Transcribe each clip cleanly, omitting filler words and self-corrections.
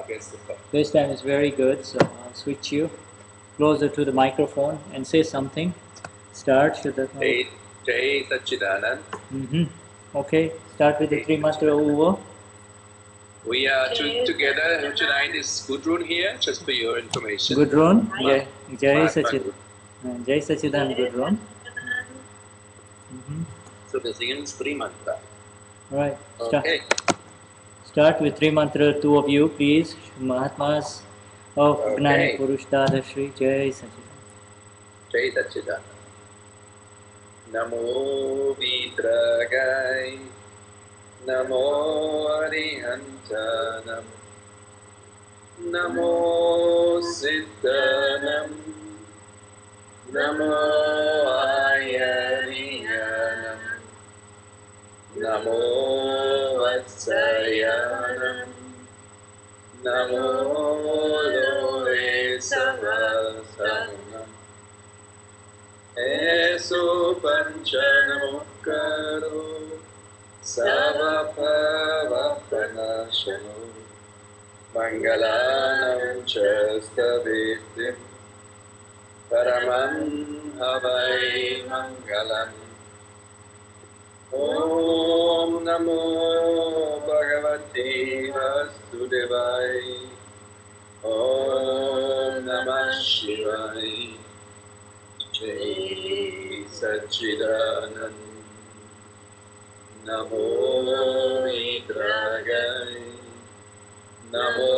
against the phone. This time is very good, so I'll switch you closer to the microphone and say something. Start, Shuddha. Jai Satchidanand. Okay, start with the three mantra over. We are together tonight is Gudrun here, just for your information. Gudrun, Jai Satchidanand Gudrun. So we're singing three mantra. Alright, okay. Start with three mantra, two of you, please. Mahatmas of Gnani Purush Dadashri. Jai Satchidanand. Jai Satchidanand. Namo Vitragai, Namo Arihantanam, Namo Siddhanam, Namo Ayariyanam, Namo Vatsayanam, Namo Loe Savasanam. Eso panchanamukaro savapavapanashano mangalanam chastavitim paramam havai mangalam. Om namo bhagavate vasudevai. Om namah shivaya. Jai Satchidanand. Namo Vitragai, Namo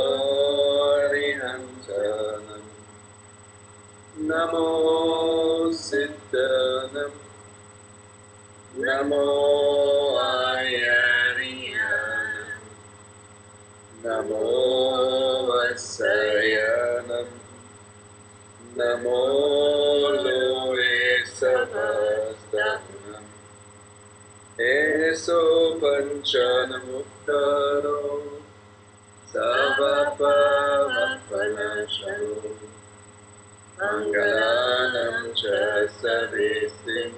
Arihantanam, Namo Siddhanam, Namo Ayariyanam, Namo Vasayanam, Namo Savasdanam. Eso panchanamukaro savapavapanashano mangalanam chasavistim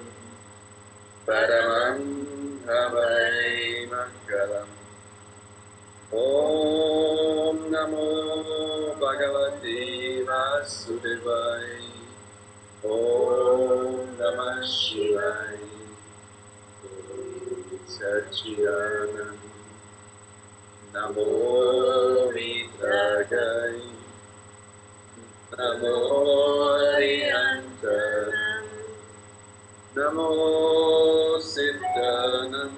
paramam havai mangalam. Om namo bhagavate vasudevai. Om namah shivaya. Satchidanand. Namo Vitragai, Namo Arihantanam, Namo Siddhanam,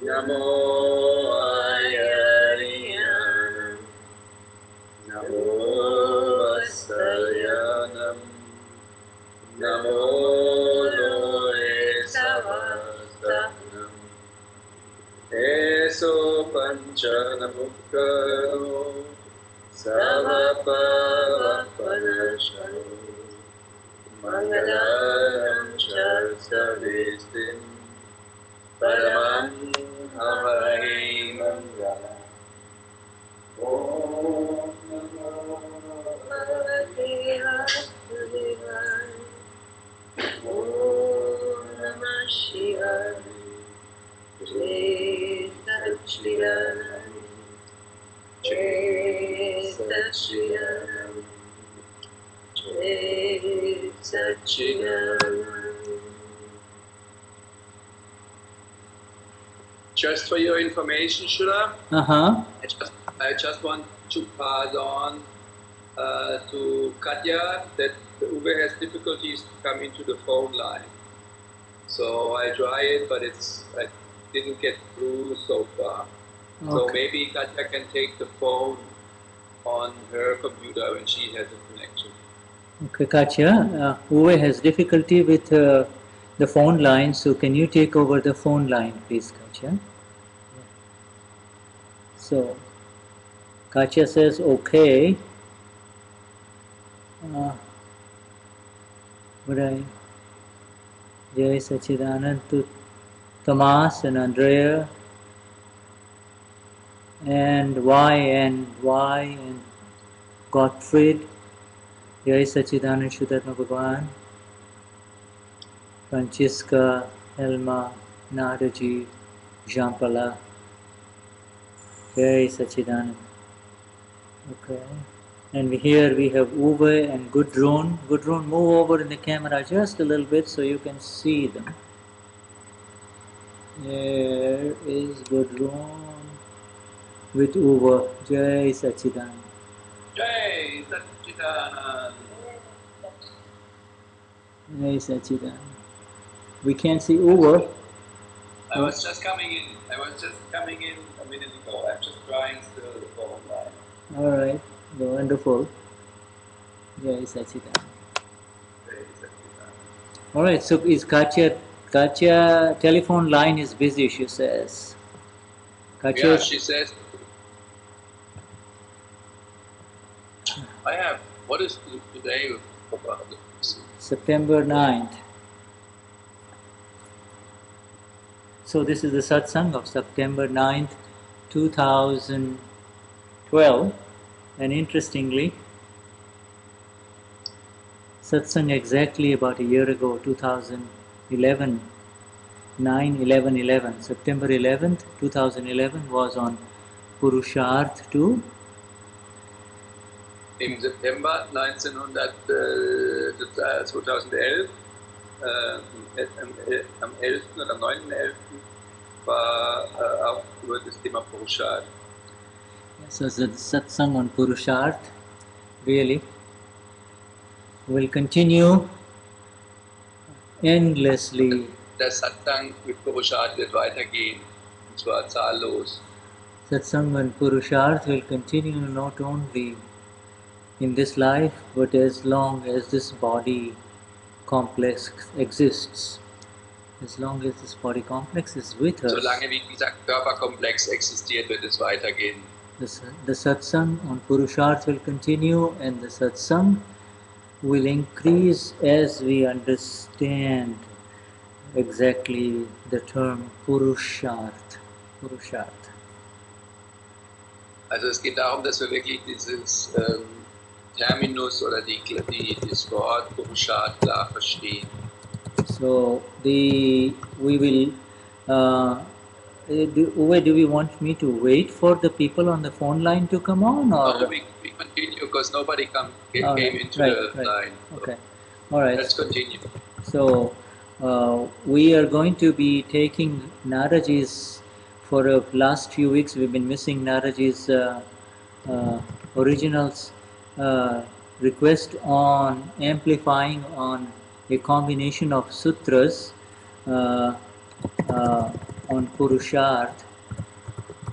Namo Ayariyanam, Namo Vasayanam, Namo Loe Savasdanam. Eso panchanamukaro savapavapanashano mangalam chasavistim paramam havai mangalam. Om namo bhagavate vasudevaya. Om namah shivaya. Jai Satchidanand, Jai Satchidanand, Jai Satchidanand. Just for your information, Shuddha, I just want to pass on to Katya that Uwe has difficulties to come into the phone line. So I try it, but I didn't get through so far. Okay. So maybe Katya can take the phone on her computer when she has a connection. Okay, Katya, Uwe has difficulty with the phone line, so can you take over the phone line, please, Katya? So, Katya says, okay. Jai Satchidanand to Thomas and Andrea and and Gottfried. Jai Satchidanand Shuddhatma Bhagavan, Francisca, Elma, Nadaji, Jean-Paul. Jai Satchidanand. Okay. And here we have Uwe and Gudrun. Gudrun, move over in the camera just a little bit so you can see them. There is Gudrun with Uwe. Jai Sachidan. Jai Sachidan. Jai Sachidan. We can't see Uwe. I was just coming in a minute ago. I'm just trying still the phone line. All right. Wonderful. Jai Sachidan. All right. So is Katya telephone line is busy, she says. Katya, yeah, she says. I have. What is today? September 9th. So this is the Satsang of September 9th, 2012. And interestingly, Satsang exactly about a year ago, 2011, 9/11/11, September 11th, 2011 was on Purushartha 2. Im September 2011, am 11. oder am 9.11. war auch über das Thema Purushartha. So the Satsang on Purushartha really will continue endlessly. Der Satsang mit Purushartha wird weitergehen, und zwar zahllos. Satsang on Purushartha will continue not only in this life, but as long as this body complex exists. As long as this body complex is with us. Solange wie dieser Körperkomplex existiert, wird es weitergehen. The Satsang on Purushartha will continue, and the Satsang will increase as we understand exactly the term Purushartha. Purushartha. Also es geht darum, dass wir wirklich dieses Terminus oder das Wort Purushartha klar verstehen. So we will. Do we want me to wait for the people on the phone line to come on, or? No, we continue because nobody came into the line. So okay, all right. Let's continue. So we are going to be taking Naraji's. For the last few weeks, we've been missing Naraji's originals request on amplifying on a combination of sutras on Purushartha,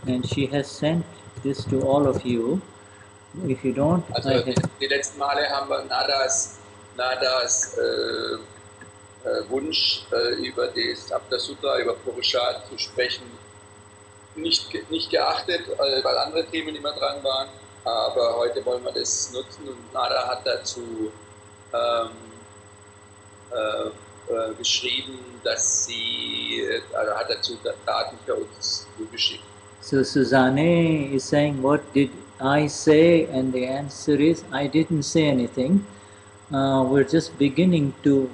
and she has sent this to all of you. If you don't, also die letzten Male haben wir Nadas Wunsch über das Aptasutra, über Purushartha zu sprechen, nicht geachtet, weil andere Themen immer dran waren. Aber heute wollen wir das nutzen, und Nada hat dazu geschrieben, dass sie, also hat dazu Daten für uns zugeschickt. So Suzanne is saying, what did I say? And the answer is, I didn't say anything. We're just beginning to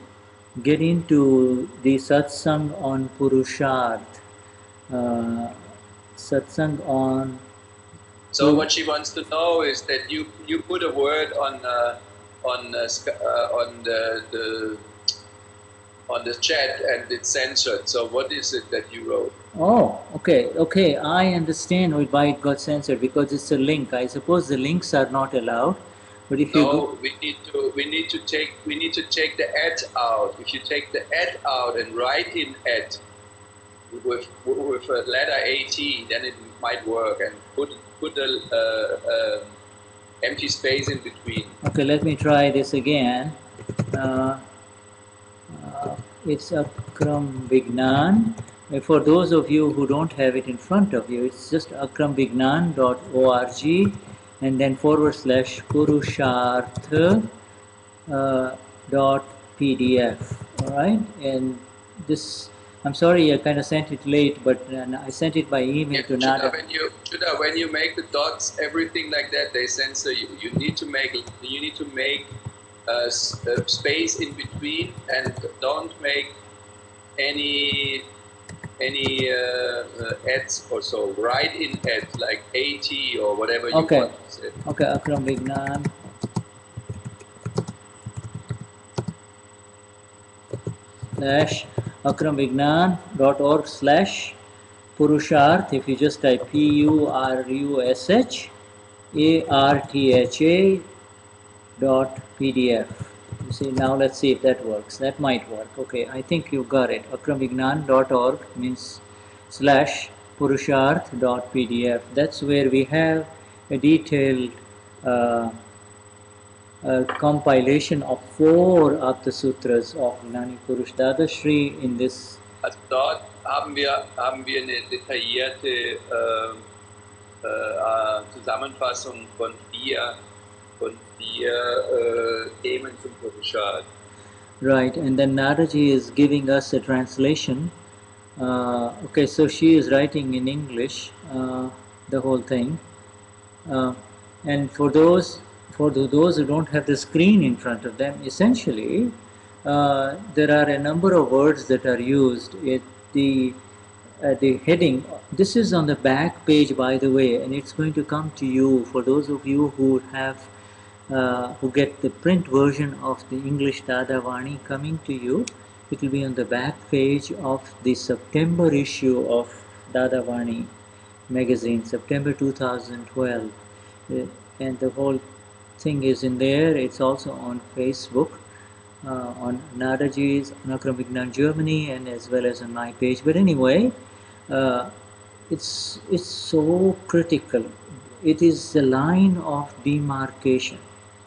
get into the satsang on Purushartha. Satsang on... So what she wants to know is that you put a word on the chat and it's censored. So what is it that you wrote? Oh, okay. I understand why it got censored, because it's a link. I suppose the links are not allowed. But if we need to take the ad out. If you take the ad out and write in ad with a letter AT, then it might work, and put a empty space in between. Okay, let me try this again. It's Akram Vignan. For those of you who don't have it in front of you, it's just akramvignan.org and then / Purushartha .pdf. All right, and this, I'm sorry I kind of sent it late, but I sent it by email to Nada. When you make the dots, everything like that, they censor you. You need to make a space in between, and don't make any any ads or so. Write in ads like AT or whatever you want to say. Okay, Akram Vignan. /akramvignan.org/Purusharth. If you just type PURUSHARTHA.PDF. You see, now let's see if that works. That might work. Okay, I think you got it. akramvignan.org means /purusharth.pdf. That's where we have a detailed compilation of 4 Aptasutras of Gnani Purush Dadashri in this. Also dort haben wir eine detaillierte Zusammenfassung von vier Themen zum Purusharth. Right, and then Nadaji is giving us a translation. Okay, so she is writing in English the whole thing, and for those who don't have the screen in front of them, essentially there are a number of words that are used at the heading. This is on the back page, by the way, and it's going to come to you for those of you who have who get the print version of the English Dadavani coming to you. It will be on the back page of the September issue of Dadavani magazine, September 2012, and the whole thing is in there. It's also on Facebook, on Nadaji's, on Akram Vignan Germany, and as well as on my page. But anyway, it's so critical. It is the line of demarcation.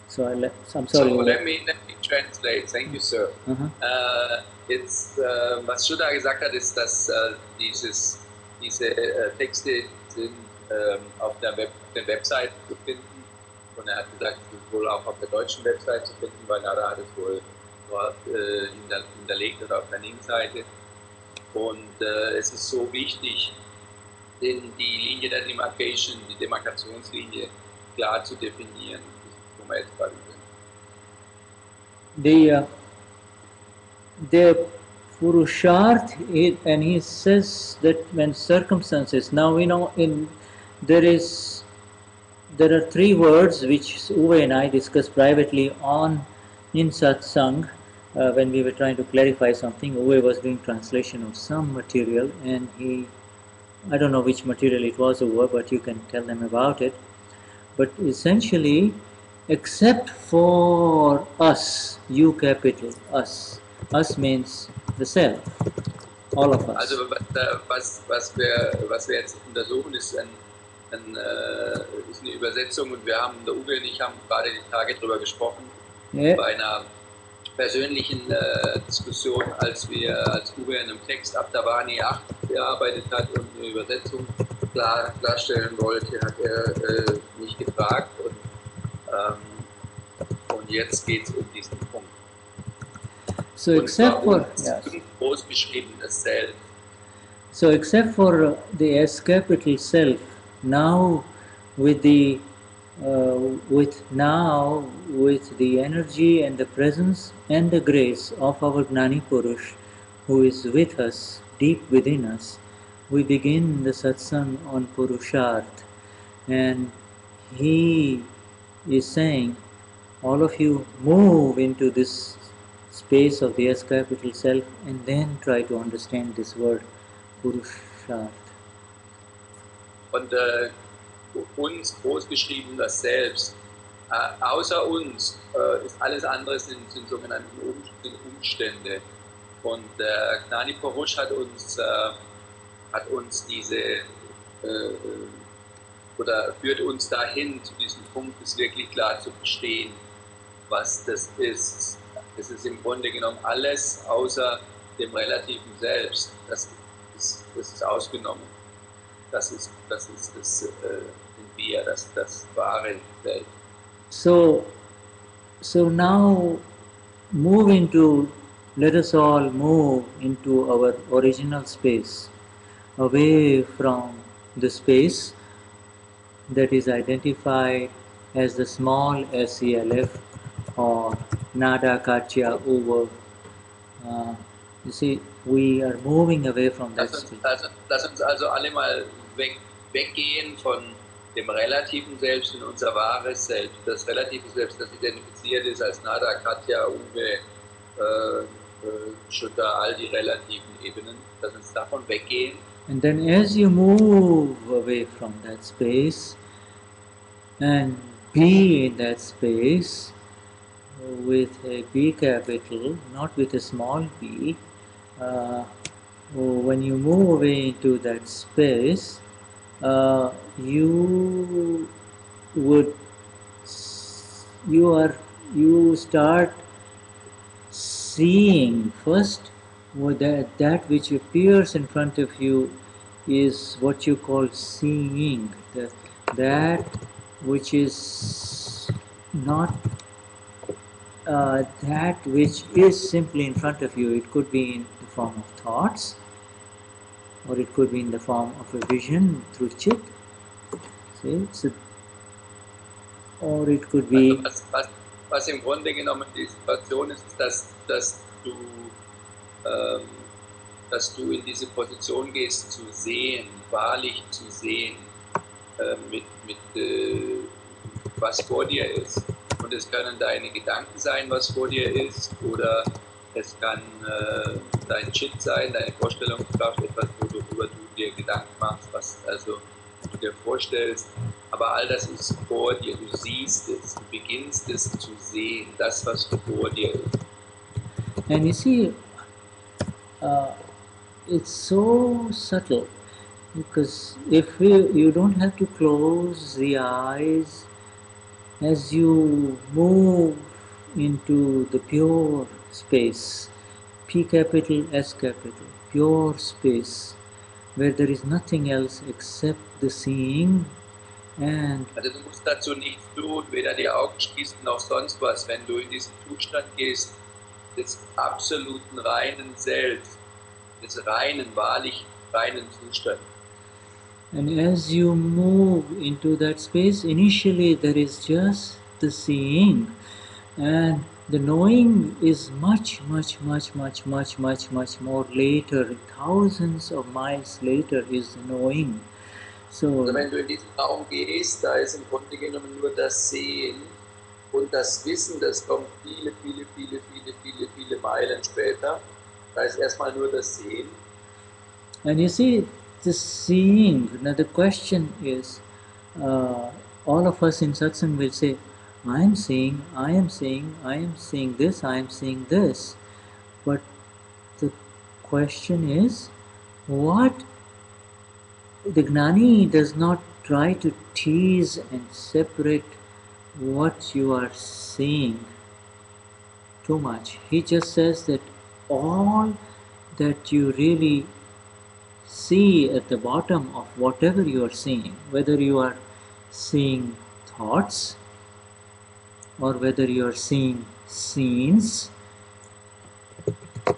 So I'm sorry. So let me translate. Thank you, sir. It's was Shuddha gesagt hat, ist, dass diese Texte sind auf der Website zu finden. Und er hat gesagt, es ist wohl auch auf der deutschen Website zu finden, weil Nada hat es wohl dort hinterlegt oder auf der Linkseite. Und es ist so wichtig, die Linie der Demarcation, die Demarkationslinie klar zu definieren, wo wir jetzt gerade sind. The Purusharth, and he says that when circumstances, now we know there are 3 words which Uwe and I discussed privately in Satsang when we were trying to clarify something. Uwe was doing translation of some material, and I don't know which material it was, Uwe, but you can tell them about it. But essentially, except for us, U capital, us means the self, all of us. Also was wir jetzt untersuchen, ist eine Übersetzung, und wir haben, der Uwe und ich haben gerade die Tage darüber gesprochen, bei einer persönlichen Diskussion, als Uwe in einem Text Davani 8 bearbeitet hat und eine Übersetzung klarstellen wollte, hat er mich gefragt, und jetzt geht es um diesen Punkt. So except for groß beschrieben das Self. So except for the S capital self, now with the energy and the presence and the grace of our Gnani Purush, who is with us, deep within us, we begin the satsang on Purusharth, and he is saying, all of you move into this space of the S capital self and then try to understand this word Purusharth. Und uns groß geschrieben das Selbst. Außer uns ist alles andere sind sogenannte Umstände. Und Gnani Purush hat uns diese oder führt uns dahin, zu diesem Punkt, es wirklich klar zu verstehen, was das ist. Es ist im Grunde genommen alles außer dem relativen Selbst. Das ist ausgenommen. Das ist das Wir, das wahre Selbst. So now let us all move into our original space, away from the space that is identified as the small SELF or Nada Kachya over. You see, we are moving away from that space. Lass uns also alle mal weggehen von dem relativen Selbst in unser wahres Selbst. Das relative Selbst, das identifiziert ist als Nada, Katja, Uwe, Shuddha, all die relativen Ebenen. Lass uns davon weggehen. And then as you move away from that space and be in that space with a B capital, not with a small b, when you move away into that space, you start seeing first that which appears in front of you is what you call seeing, that which is not that which is simply in front of you. It could be in the form of thoughts, or it could be in the form of a vision through chit. See? So, or it could be. Was im Grunde genommen die Situation ist, dass du in diese Position gehst, zu sehen, wahrlich zu sehen, mit was vor dir ist. Und es können deine Gedanken sein, was vor dir ist, oder es kann dein Chit sein, deine Vorstellungskraft, etwas, worüber du dir Gedanken machst, was also du dir vorstellst. Aber all das ist vor dir, du siehst es, du beginnst es zu sehen, das, was vor dir ist. And you see, it's so subtle, because if you don't have to close the eyes as you move into the pure space, P capital, S capital, pure space, where there is nothing else except the seeing. And also du musst dazu nichts tun, weder die Augen schließen noch sonst was, wenn du in diesen Zustand gehst, des absoluten reinen Selbst, des reinen, wahrlich reinen Zustands. And as you move into that space, initially there is just the seeing, and the knowing is much more later. Thousands of miles later is the knowing. So, also wenn du in diesen Raum gehst, da ist im Grunde genommen nur das Sehen und das Wissen, das kommt viele Meilen später. Da ist erstmal nur das Sehen. And you see, the seeing, now the question is, all of us in Satsang will say, I am seeing this, I am seeing this. But the question is, what the Gnani does not try to tease and separate what you are seeing too much. He just says that all that you really see at the bottom of whatever you are seeing, whether you are seeing thoughts or whether you are seeing scenes,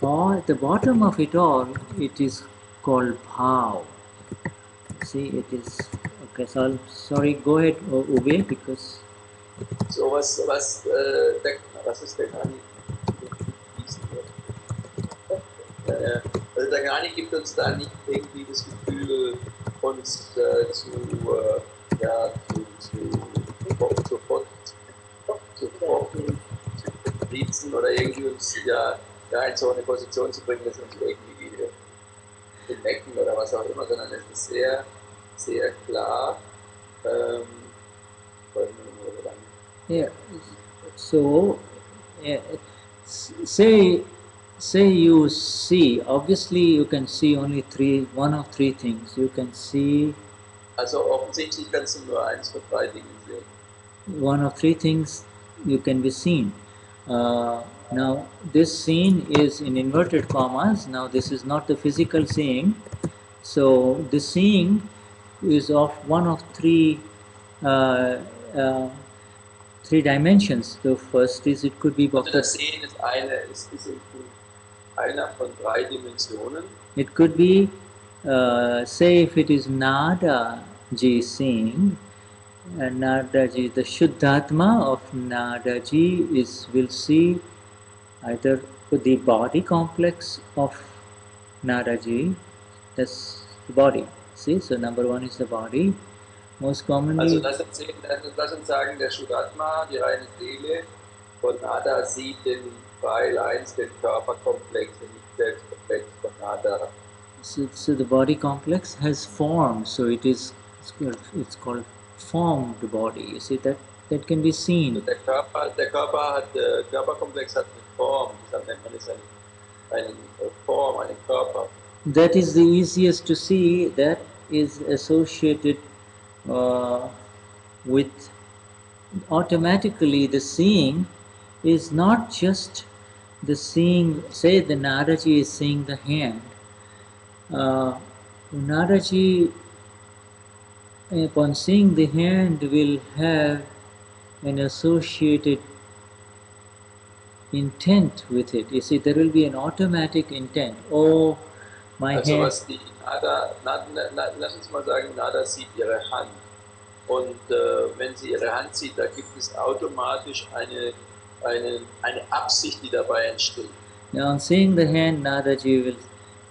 or at the bottom of it all, it is called Bhaav. See, it is okay. So sorry, go ahead, Uwe, because. So was ist der Gnani? Also der Gnani gibt uns da nicht irgendwie das Gefühl, uns zu vertriezen oder irgendwie uns in so eine Position zu bringen, dass uns irgendwie benecken oder was auch immer, sondern es ist sehr, sehr klar. Yeah. So, say you see. Obviously, you can see only one of three things. You can see. Also offensichtlich kannst du nur eins von drei Dingen sehen. One of three things you can be seen. Now, this scene is in inverted commas. Now, this is not the physical seeing. So, the seeing is of one of three dimensions. The first is it could be. Also das Sehen ist einer von drei Dimensionen. It could be, say, if it is Nadaji seeing. Nadaji, the Shuddhatma of Nadaji will see either the body complex of Nadaji, that's the body. See, so number one is the body. Most commonly. Also lass uns sagen, der Shuddhatma, die reine Seele, von Nada sieht den Weil 1, den Körperkomplex, den Nicht-Selbstkomplex von Nada. So the body complex has form, so it's called formed body. You see that can be seen. Der Körperkomplex hat eine Form, deshalb nennt man es eine Form, einen Körper. That is the easiest to see. That is associated with automatically the seeing is not just the seeing. Say the Nadaji is seeing the hand. Nadaji, upon seeing the hand, will have an associated intent with it. You see, there will be an automatic intent. Oh, my also hand. Was die lass uns mal sagen, Nada sieht ihre Hand. Und wenn sie ihre Hand sieht, da gibt es automatisch eine Absicht, die dabei entsteht. Now, on seeing the hand, Nadaji will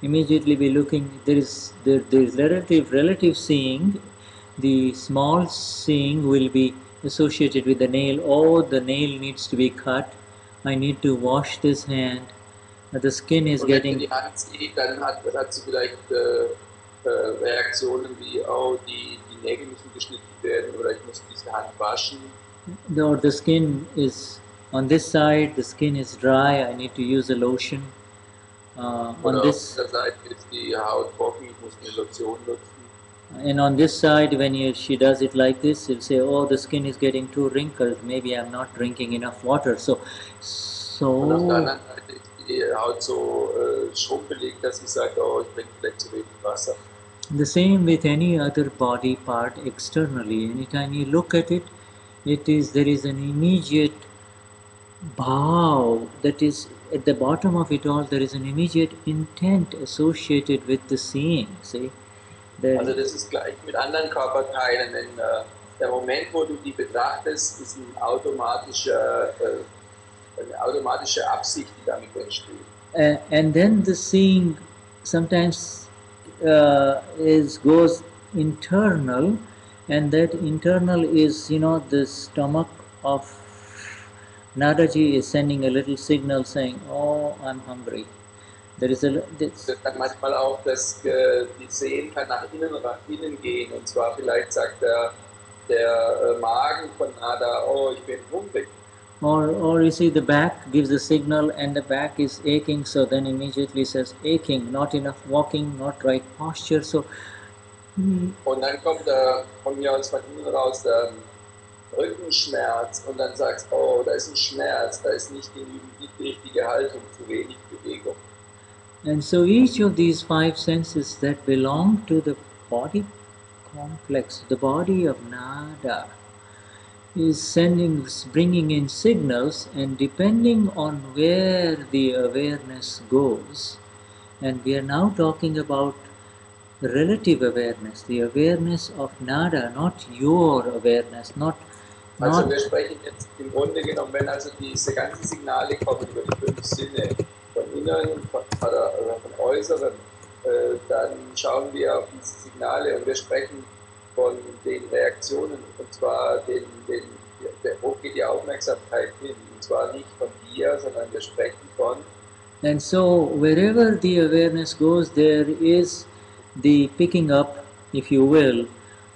immediately be looking. There is relative seeing. The small seeing will be associated with the nail. Oh, the nail needs to be cut. I need to wash this hand. The skin is getting. Wenn sie die Hand sieht, dann hat sie vielleicht Reaktionen wie, oh, die Nägel müssen geschnitten werden oder ich muss diese Hand waschen. Or the skin is on this side. The skin is dry. I need to use a lotion. On this. Auf der Seite ist die Haut trocken. Ich muss eine Lotion nutzen. And on this side, when she does it like this, she'll say, "Oh, the skin is getting too wrinkled. Maybe I'm not drinking enough water." So. Und auf der anderen Seite ist die Haut so schrumpelig, dass sie sagt, oh, ich trinke vielleicht zu wenig Wasser. The same with any other body part externally. Anytime you look at it, there is an immediate Bhaav, that is at the bottom of it all. There is an immediate intent associated with the seeing. See. Also das ist gleich mit anderen Körperteilen, denn der Moment, wo du die betrachtest, ist eine automatische Absicht, die damit entsteht. And then the seeing sometimes goes internal, and that internal is, the stomach of Nadaji is sending a little signal saying, "Oh, I'm hungry." There is das kann manchmal auch, dass die Sehen kann nach innen gehen, und zwar vielleicht sagt der Magen von Nada, oh, ich bin hungrig. Or you see the back gives a signal and the back is aching, so then immediately says aching, not enough walking, not right posture. So. Und dann kommt von mir aus von innen raus der Rückenschmerz und dann sagst, oh, da ist ein Schmerz, da ist nicht die richtige Haltung, zu wenig Bewegung. And so each of these 5 senses that belong to the body complex, the body of Nada, is bringing in signals, and depending on where the awareness goes, and we are now talking about relative awareness, the awareness of Nada, not your awareness, Also wir sprechen jetzt im Grunde genommen, wenn also diese ganzen Signale kommen über die 5 Sinne, von innen von äußeren, dann schauen wir auf diese Signale und wir sprechen von den Reaktionen, und zwar wo geht die Aufmerksamkeit hin, und zwar nicht von dir, sondern wir sprechen von. And so wherever the awareness goes, there is the picking up, if you will.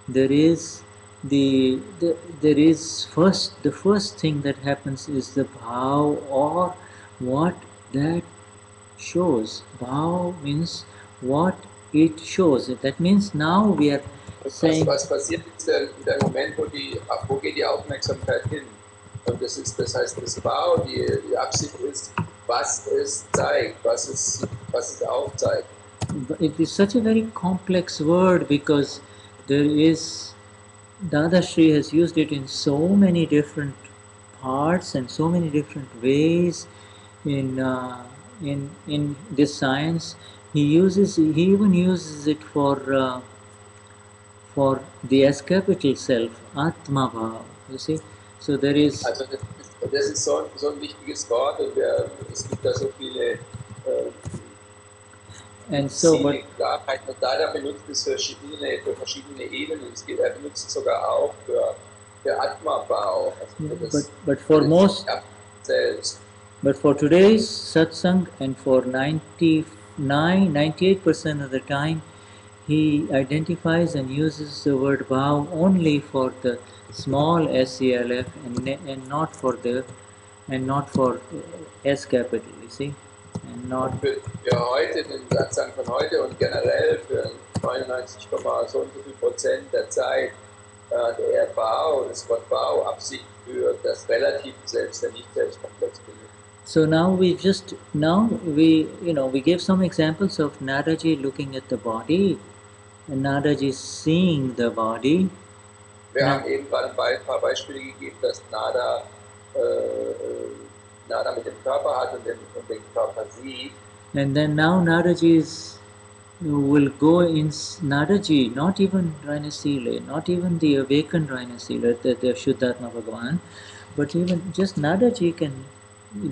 There is the first thing that happens is the Bhaav, or what that shows. Bhaav means what it shows. That means now we are saying. Was passiert ist der Moment, wo geht die Aufmerksamkeit hin? Und das heißt, das Bhaav, die Absicht ist, was es zeigt, was es aufzeigt. It is such a very complex word because Dadashri has used it in so many different parts and so many different ways in this science. He even uses it for the S capital self, Atma Bhaav. You see, so there is. Also das ist so ein wichtiges Wort, und es gibt da so viele And so, but Klarheit. Und Dada benutzt es für verschiedene Ebenen. Er benutzt es sogar auch für Atma-Bau. But for most, but for today's satsang and for 98% of the time, he identifies and uses the word Bhaav only for the small SELF and not for S capital, you see, and not. Für heute, den Satzang von heute und generell für 99, so und so viel Prozent der Zeit, der Bhaav, das Wort Bhaav, Absicht für das relative Selbst, der nicht selbstkomplex benutzt. So now we give some examples of Nadaji looking at the body, and Nadaji seeing the body. Wir haben eben gerade ein paar Beispiele gegeben, dass Nada mit dem Körper hat und den Körper sieht. And then now Nadaji will go in Nadaji, not even Rhinasila, not even the awakened Rhinasila, the Shuddhatma Bhagavan, but even just Nadaji can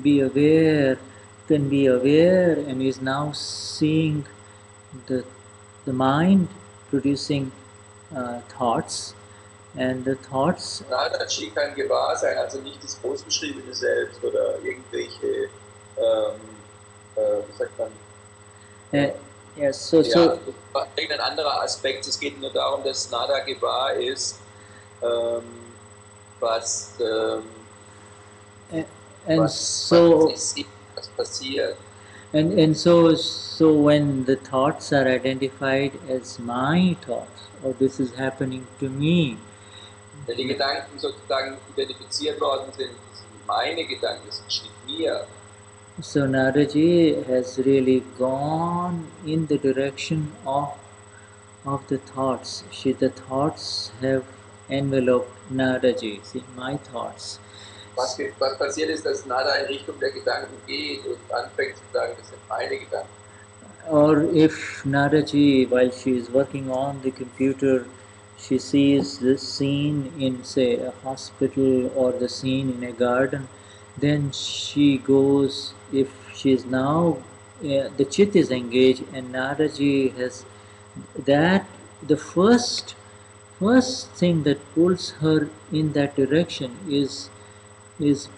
be aware, and is now seeing the mind producing thoughts, and the thoughts. Nadaji kann gewahr sein, also nicht das großbeschriebene Selbst oder irgendwelche, wie sagt man? Yes, so irgendein anderer Aspekt. Es geht nur darum, dass Nada gewahr ist, was passiert. And so when the thoughts are identified as my thoughts, or this is happening to me. Wenn die Gedanken sozusagen identifiziert worden sind, das sind meine Gedanken, das geschieht mir. So Nadaji has really gone in the direction of the thoughts. The thoughts have enveloped Nadaji. See, my thoughts. Was passiert ist, dass Nada in Richtung der Gedanken geht und anfängt zu sagen, das sind meine Gedanken. Or if Nadaji, while she is working on the computer, she sees the scene in, say, a hospital or the scene in a garden, then she goes, if she is now, the chit is engaged and Nadaji has that, the first thing that pulls her in that direction is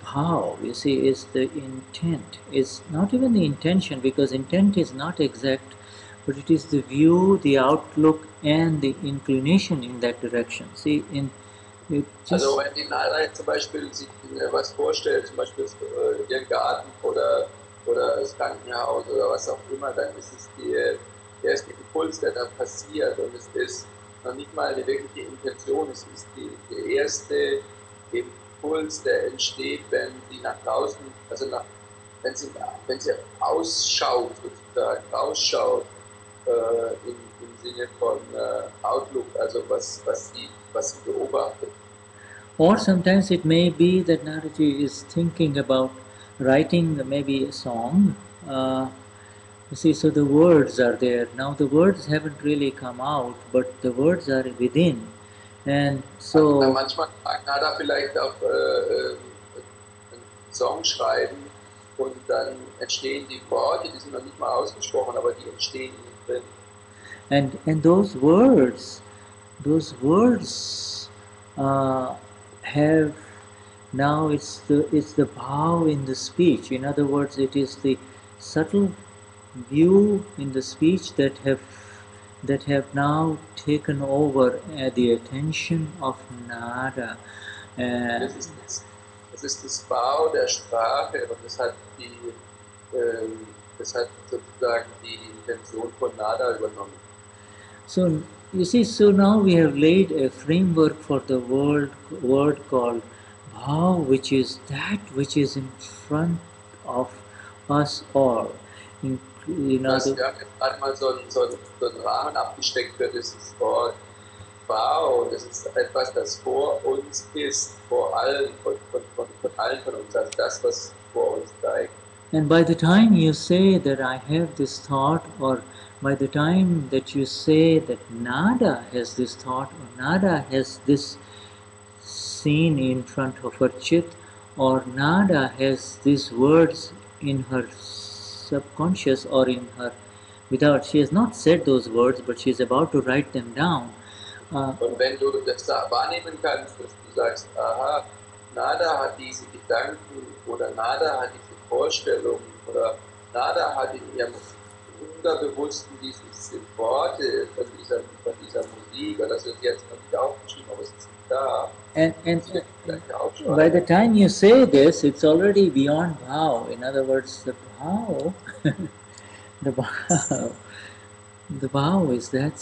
Bhaav, you see, is the intent. It's not even the intention, because intent is not exact, but it is the view, the outlook, and the inclination in that direction. See, also wenn die Nada jetzt zum Beispiel sich was vorstellt, zum Beispiel ihr Garten oder das Krankenhaus oder was auch immer, dann ist es der erste Impuls, der da passiert, und es ist noch nicht mal eine wirkliche Intention, es ist der erste Impuls, der entsteht, wenn sie nach draußen, also wenn sie ausschaut, sozusagen rausschaut, im Sinne von Outlook, also was sie beobachtet. Or sometimes it may be that Nadaji is thinking about writing maybe a song. You see, so the words are there. Now the words haven't really come out, but the words are within. And so manchmal kann Nada vielleicht auch einen Song schreiben und dann entstehen die Worte, die sind noch nicht mal ausgesprochen, aber die entstehen drin. And those words have now it's the Bhaav in the speech. In other words, it is the subtle view in the speech that have now taken over the attention of Nada. Das ist das Bhaav der Sprache, und das hat sozusagen die Intention von Nada übernommen. So you see, so now we have laid a framework for the word called Bhaav, which is that which is in front of us all. Wir haben jetzt gerade mal so einen Rahmen abgesteckt für dieses Wort Bhaav. Das ist etwas, das vor uns ist, vor allen, von allen von uns, also das, was vor uns zeigt. And by the time you say that I have this thought, or by the time that you say that Nada has this thought, or Nada has this scene in front of her chit, or Nada has these words in her subconscious or in her without, she has not said those words, but she is about to write them down. Und wenn du das wahrnehmen kannst, dass du sagst, aha, Nada hat diese Gedanken oder Nada hat diese Vorstellungen oder Nada hat in ihrem Unterbewussten diese Worte von dieser Musik, oder das wird jetzt noch nicht aufgeschrieben, aber es ist nicht da. And by the time you say this, it's already beyond Bhaav. In other words, the Bhaav, the Bhaav is that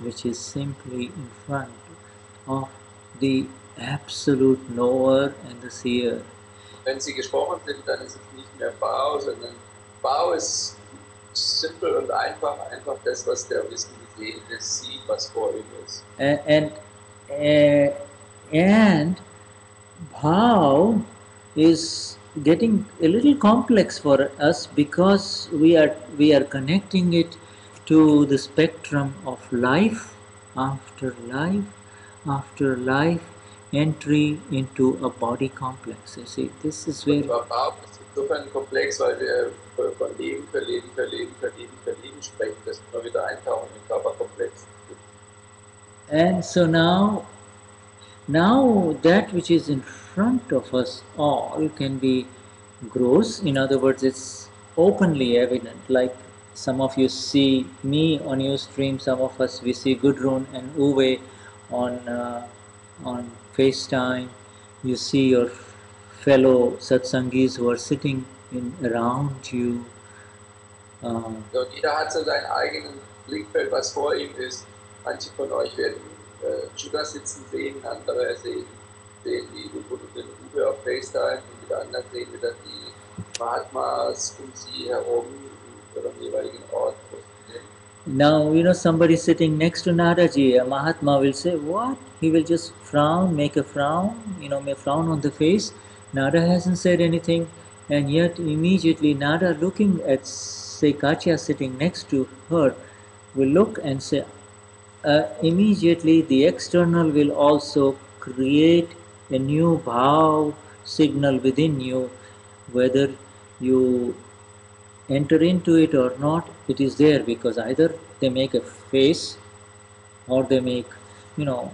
which is simply in front of the absolute knower and the seer. Wenn sie gesprochen sind, dann ist es nicht mehr Bhaav, sondern Bhaav ist simpel und einfach das, was der Wissende sieht, was vor ihm ist. And Bhaav is getting a little complex for us because we are connecting it to the spectrum of life after life after life, entry into a body complex. You see, this is where Bhaav ist insofern komplex, weil wir von Leben sprechen, dass wir wieder eintauchen in den Körperkomplex. And so now that which is in front of us all can be gross. In other words, it's openly evident. Like some of you see me on your stream, some of us we see Gudrun and Uwe on FaceTime. You see your fellow Satsangis who are sitting around you. Jeder hat so sein eigenes Blickfeld, was vor ihm ist. Manche von euch werden Judah sitzen sehen, andere sehen die Uwe auf FaceTime und wieder anderen sehen wieder die Mahatmas um sie herum oder am jeweiligen Ort. Now, somebody sitting next to Nadaji, a Mahatma will say, what? He will just frown, make a frown, may frown on the face. Nada hasn't said anything, and yet immediately Nada, looking at, say, Katya sitting next to her, will look and say, immediately the external will also create a new Bhaav signal within you, whether you enter into it or not, it is there, because either they make a face or they make,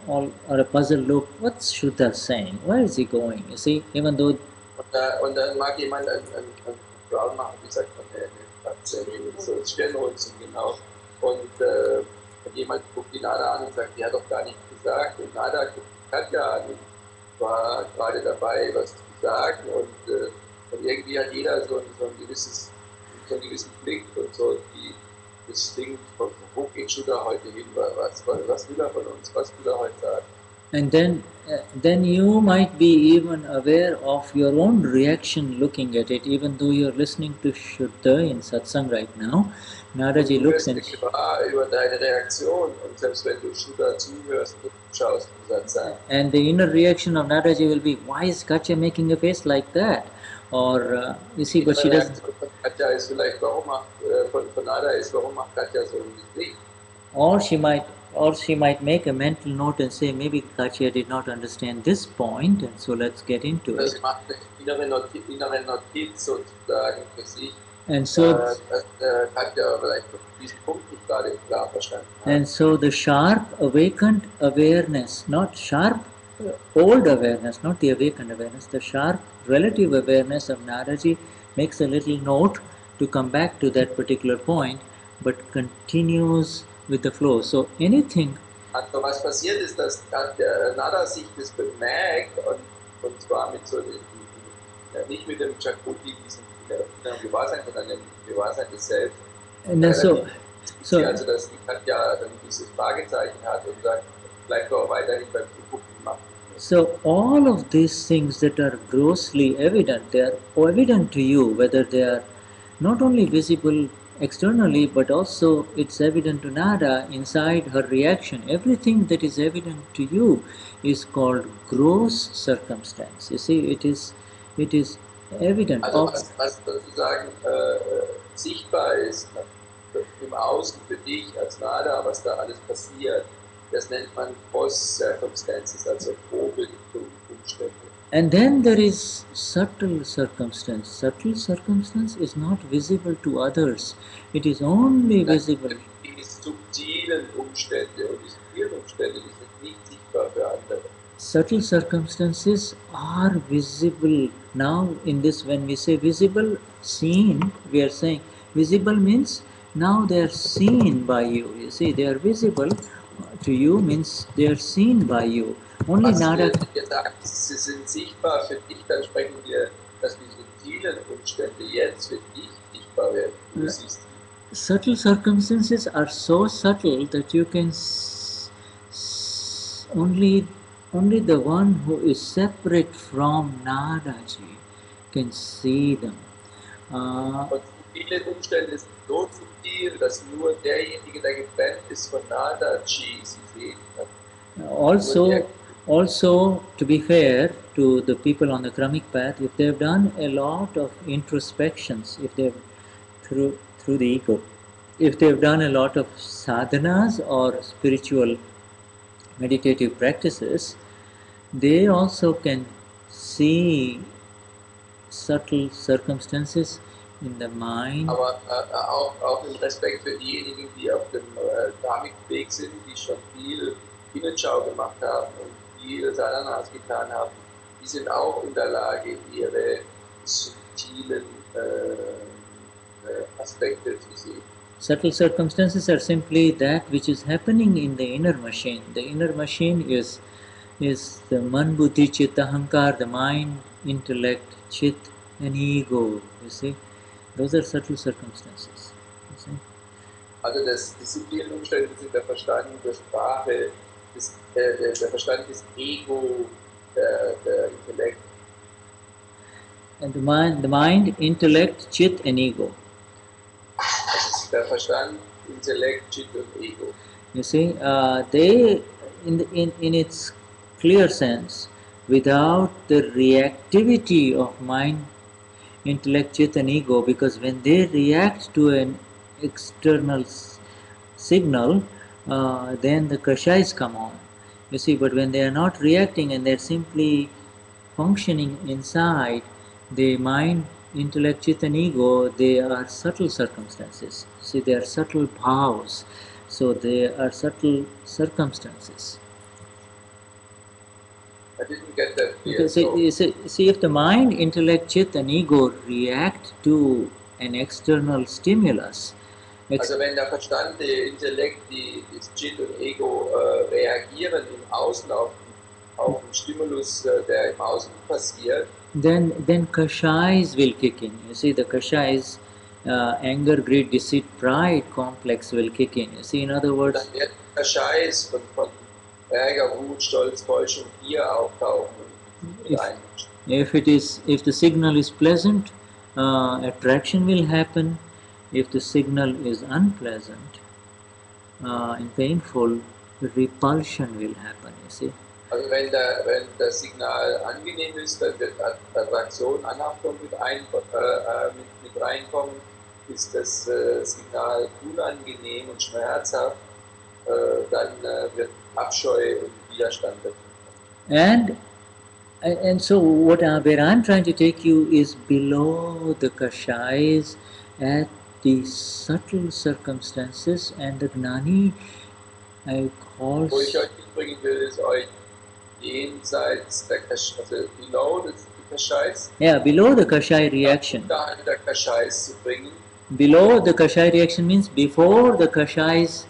or a puzzle look. What's Shuddha saying? Where is he going? You see, even though. Und dann mag jemand einen Brown machen, wie sagt man, so Stirnrunzeln, genau. Und jemand guckt die Nada an und sagt, die hat doch gar nichts gesagt. Und Nada guckt Katja an und war gerade dabei, was zu sagen. Und irgendwie hat jeder so einen gewissen Blick und so das Ding, wo geht Shuddha heute hin? Was will er von uns? Was will er heute sagen? And then you might be even aware of your own reaction looking at it, even though you're listening to Shuddha in Satsang right now. Nadaji looks and über deine Reaktion, und selbst wenn du Shuddha zuhörst und schaust im Satsang. And the inner reaction of Nadaji will be, why is Katya making a face like that? Or you see, but she doesn't. Katja ist vielleicht, warum macht Katja so ein Gesicht? Or she might make a mental note and say, maybe Katya did not understand this point, and so let's get into it. Sie macht eine innere Notiz sozusagen für sich, and so dass Katja vielleicht diesen Punkt nicht gerade klar verstanden hat. And so the sharp awakened awareness, not sharp old awareness, not the awakened awareness, the sharp relative awareness of Nadaji makes a little note to come back to that particular point, but continues with the flow. So anything. Also was passiert ist, dass Nada sich das bemerkt, und zwar mit so nicht mit dem Chakoti, diesem Gewahrsein, sondern dem Gewahrsein des Selbst. Also dass die Katja dann dieses Fragezeichen hat und sagt, bleib doch weiterhin beim Zugucken machen. So all of these things that are grossly evident, they are evident to you, whether they are not only visible externally, but also it's evident to Nada inside her reaction. Everything that is evident to you is called gross circumstance. You see, it is evident. Also was sozusagen sichtbar ist im Außen für dich als Nada, was da alles passiert, das nennt man gross circumstances, also grobe Umstände. And then there is subtle circumstance. Subtle circumstance is not visible to others. It is only visible. Die subtilen Umstände und die subtilen Umstände, die sind nicht sichtbar für andere. Subtle circumstances are visible. Now in this, when we say visible, seen, we are saying visible means now they are seen by you. You see, they are visible to you means they are seen by you. Only Nada. Wir sagen, sie sind sichtbar für dich, dann sprechen wir, dass die subtilen Umstände jetzt für dich sichtbar werden. Du siehst. Subtle circumstances are so subtle that you can only the one who is separate from Nadaji can see them. Und viele Umstände sind so subtil, dass nur derjenige, der getrennt ist von Nadaji, sie sehen kann. Also, to be fair to the people on the Kramic path, if they have done a lot of introspections, if they have through the ego, if they have done a lot of sadhanas or spiritual meditative practices, they also can see subtle circumstances in the mind. Aber auch im Respekt für diejenigen, die auf dem Dharmik-Weg sind, die schon viel Innenschau gemacht haben und viel Sadhanas getan haben, die sind auch in der Lage, ihre subtilen Aspekte zu sehen. Subtle circumstances are simply that which is happening in the inner machine. The inner machine is the man, buddhi, chitta, ahankar, the mind, intellect, chit, and ego. You see, those are subtle circumstances. You see? Also die subtilen Umstände sind der Verstand, der Sprache, der Verstand ist Ego, der Intellekt. And the mind, intellect, chit, and ego. Der Verstand, Intellekt, Chit und Ego. You see, they, in its clear sense, without the reactivity of mind, intellect, chit and ego, because when they react to an external signal, then the kashais come on. You see, but when they are not reacting and they are simply functioning inside, the mind, intellect, chit and ego, they are subtle circumstances. See, they are subtle bhavs. So they are subtle circumstances. I didn't get that. Okay, see, if the mind, intellect, chit and ego react to an external stimulus. Also wenn der Verstand, der Intellekt, das Chit und Ego reagieren im Außen auf den Stimulus, der im Außen passiert, then kashais will kick in. You see, the kashais, anger, greed, deceit, pride complex will kick in. You see, in other words, dann wird Kashais von Ärger, Wut, Stolz, Täuschung, Gier auftauchen. If the signal is pleasant, attraction will happen. If the signal is unpleasant and painful, repulsion will happen. You see. Also wenn das Signal angenehm ist, dann wird Attraktion, Anhaftung mit reinkommen. Ist das Signal unangenehm und schmerzhaft, dann wird Abscheu und Widerstand dazu. And so where I'm trying to take you is below the kashais at the subtle circumstances, and the Gnani calls. Wo ich euch hinbringen will, ist euch jenseits der Kashais, also below the Kashais. Yeah, below the Kashai reaction. Unterhalb der Kashais zu bringen. Below the Kashai reaction means before the Kashais.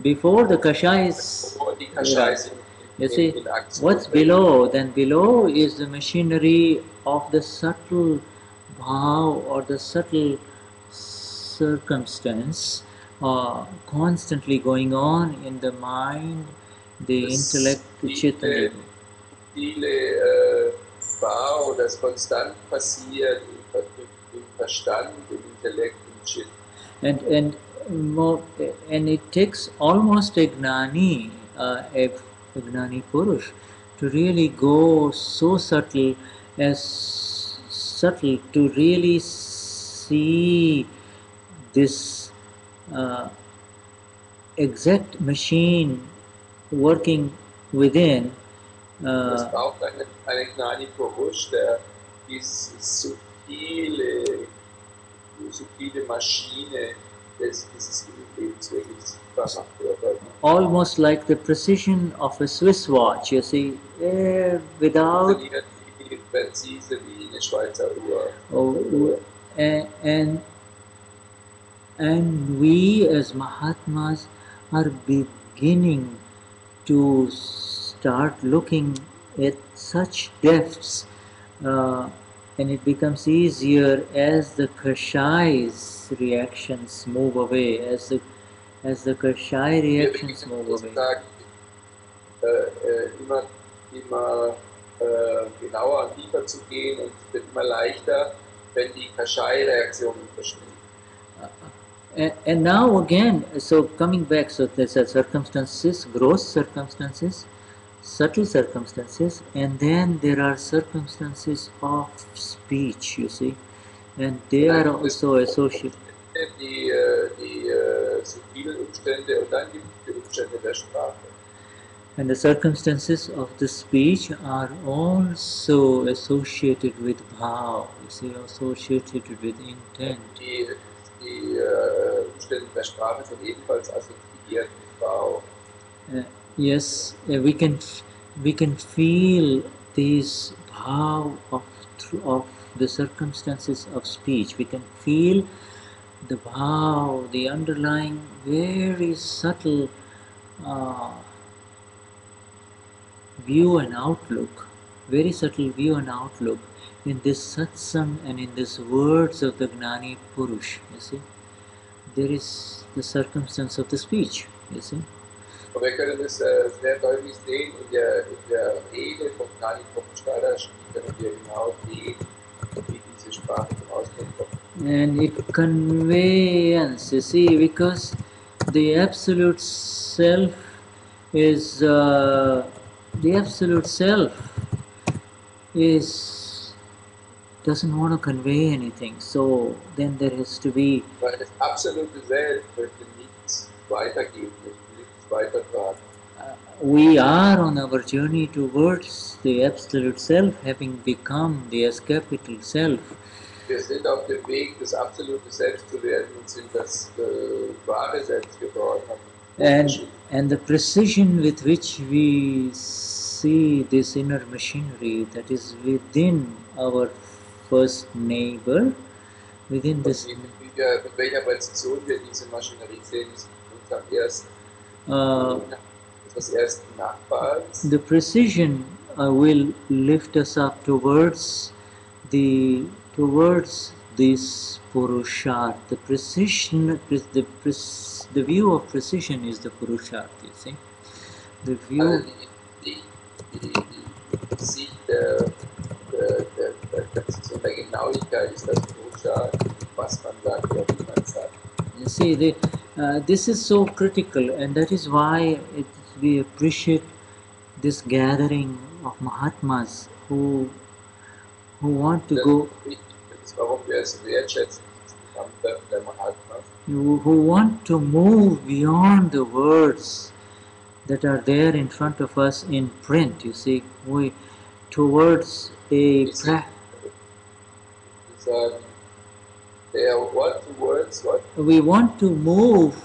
Bevor die Kashais you see, what's below? Then below is the machinery of the subtle Bhaav or the subtle circumstance constantly going on in the mind, the intellect, the chit and ego. Viele Bhaav, das konstant passiert im Verstand, im Intellekt, im Chit. And it takes almost a Gnani, a Gnani Purush, to really go so subtle to really see this exact machine working within Es braucht einen Gnani Purush, der diese subtile Maschine dieses Lebens wirklich sichtbar macht. Almost like the precision of a Swiss watch, you see, without... Präzise wie eine Schweizer Uhr. Oh, and we as Mahatmas are beginning to start looking at such depths, and it becomes easier as the Kashai's reactions move away, as the Kashai reactions move away. Immer genauer und tiefer zu gehen, und es wird immer leichter, wenn die Kashai-Reaktionen verschwinden. And now again, so coming back, so there's circumstances, gross circumstances, subtle circumstances, and then there are circumstances of speech, you see, and they are also associated. Die subtilen Umstände und dann gibt es die Umstände der Sprache. And the circumstances of the speech are also associated with Bhaav, you see, associated with intent. Die Umstände der Sprache sind ebenfalls assoziiert mit Bhaav. Yes, we can feel these Bhaav of the circumstances of speech. We can feel the Bhaav, the underlying very subtle view and outlook, very subtle view and outlook in this Satsang and in these words of the Gnani Purush, you see. There is the circumstance of the speech, you see. Wir können es sehr deutlich sehen in der Rede von Gnani Purush Dadashri, können wir genau sehen, wie diese Sprache zum Ausdruck kommt. And it conveys, you see, because the absolute self is doesn't want to convey anything, so then there has to be... Weil das absolute Selbst möchte nichts weitergeben, nichts weitertragen. We are on our journey towards the absolute self, having become the S capital self. Wir sind auf dem Weg, das absolute Selbst zu werden und sind das wahre Selbst geworden. And the precision with which we see this inner machinery that is within our first neighbor, within this... Mit welcher Präzision wir diese Maschinerie sehen, ist unseres ersten Nachbars. The precision will lift us up towards this Purushartha. The precision, the view of precision is the Purushartha, you see. The view... Die Sicht der Präzision, der Genauigkeit ist das Purushartha, was man sagt oder wie man sagt. You see, this is so critical, and that is why we appreciate this gathering of Mahatmas who want to go... who want to move beyond the words that are there in front of us in print, you see, towards a we want to move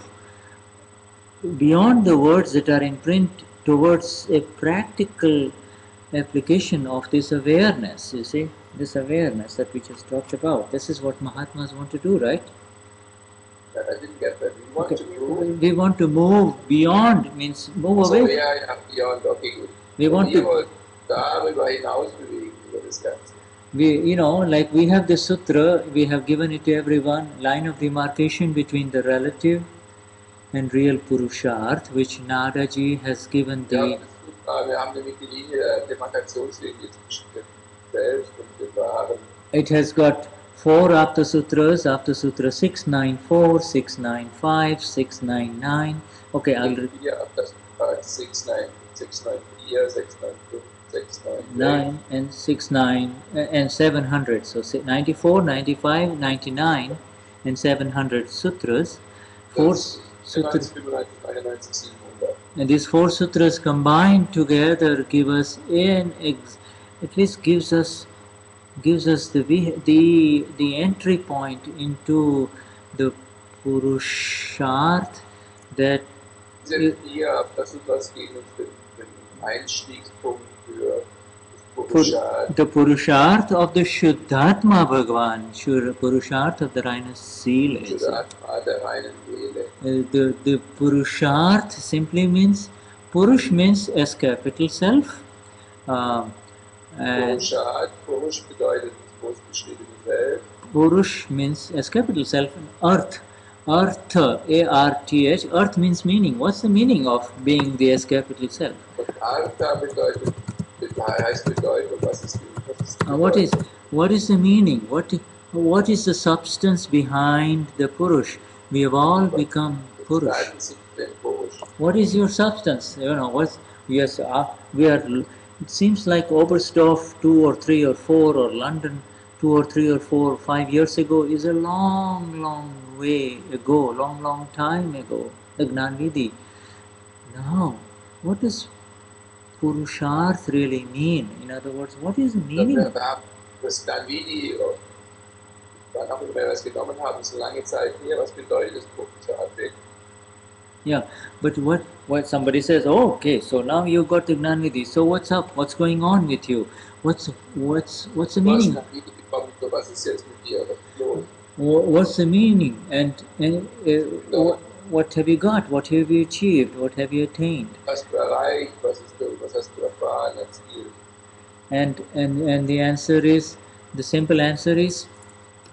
beyond the words that are in print towards a practical application of this awareness, you see, this awareness that we just talked about. This is what Mahatmas want to do, right? I didn't get that. We want to move beyond, means move away. So, yeah, beyond, okay, good. We want to... you know, like we have the sutra, we have given it to everyone, line of demarcation between the relative and real Purushartha, which Nadaji has given the... It has got 4 Aptasutras, Aptasutra 694, 695, 699. Okay, I'll read. 699 and 69 and 700. So 94, 95, 99 and 700 sutras. 4 sutras. And these four sutras combined together give us at least gives us the entry point into the Purushartha that Diese vier Aptasutras geben uns den Einstiegspunkt für the Purushartha of the Shuddhatma Bhagavan, Purushartha of the reine Seele. The Purushartha simply means, Purush means as capital self. Purush bedeutet das großgeschriebene Selbst. Purush means as capital self, and Earth. Artha, A-R-T-H, Earth means meaning. What's the meaning of being the S capital self? Artha bedeutet, heißt Bedeutung. What is the meaning? What is the substance behind the Purush? We have all become Purush. What is your substance? You know, we are. It seems like Oberstdorf 2 or 3 or 4 or London 2 or 3 or 4 or 5 years ago is a long way ago, long time ago, the Gnan Vidhi. Now, what does Purushartha really mean? In other words, what is the meaning? Das Gnan Vidhi, wann auch immer wir das genommen haben, ist eine lange Zeit her, was bedeutet das Purushartha? Yeah, but what somebody says, oh, okay, so now you got the Gnan Vidhi, so what's up? What's going on with you? What's the meaning? What's the meaning? And what have you got? What have you achieved? What have you attained? And the answer is, the simple answer is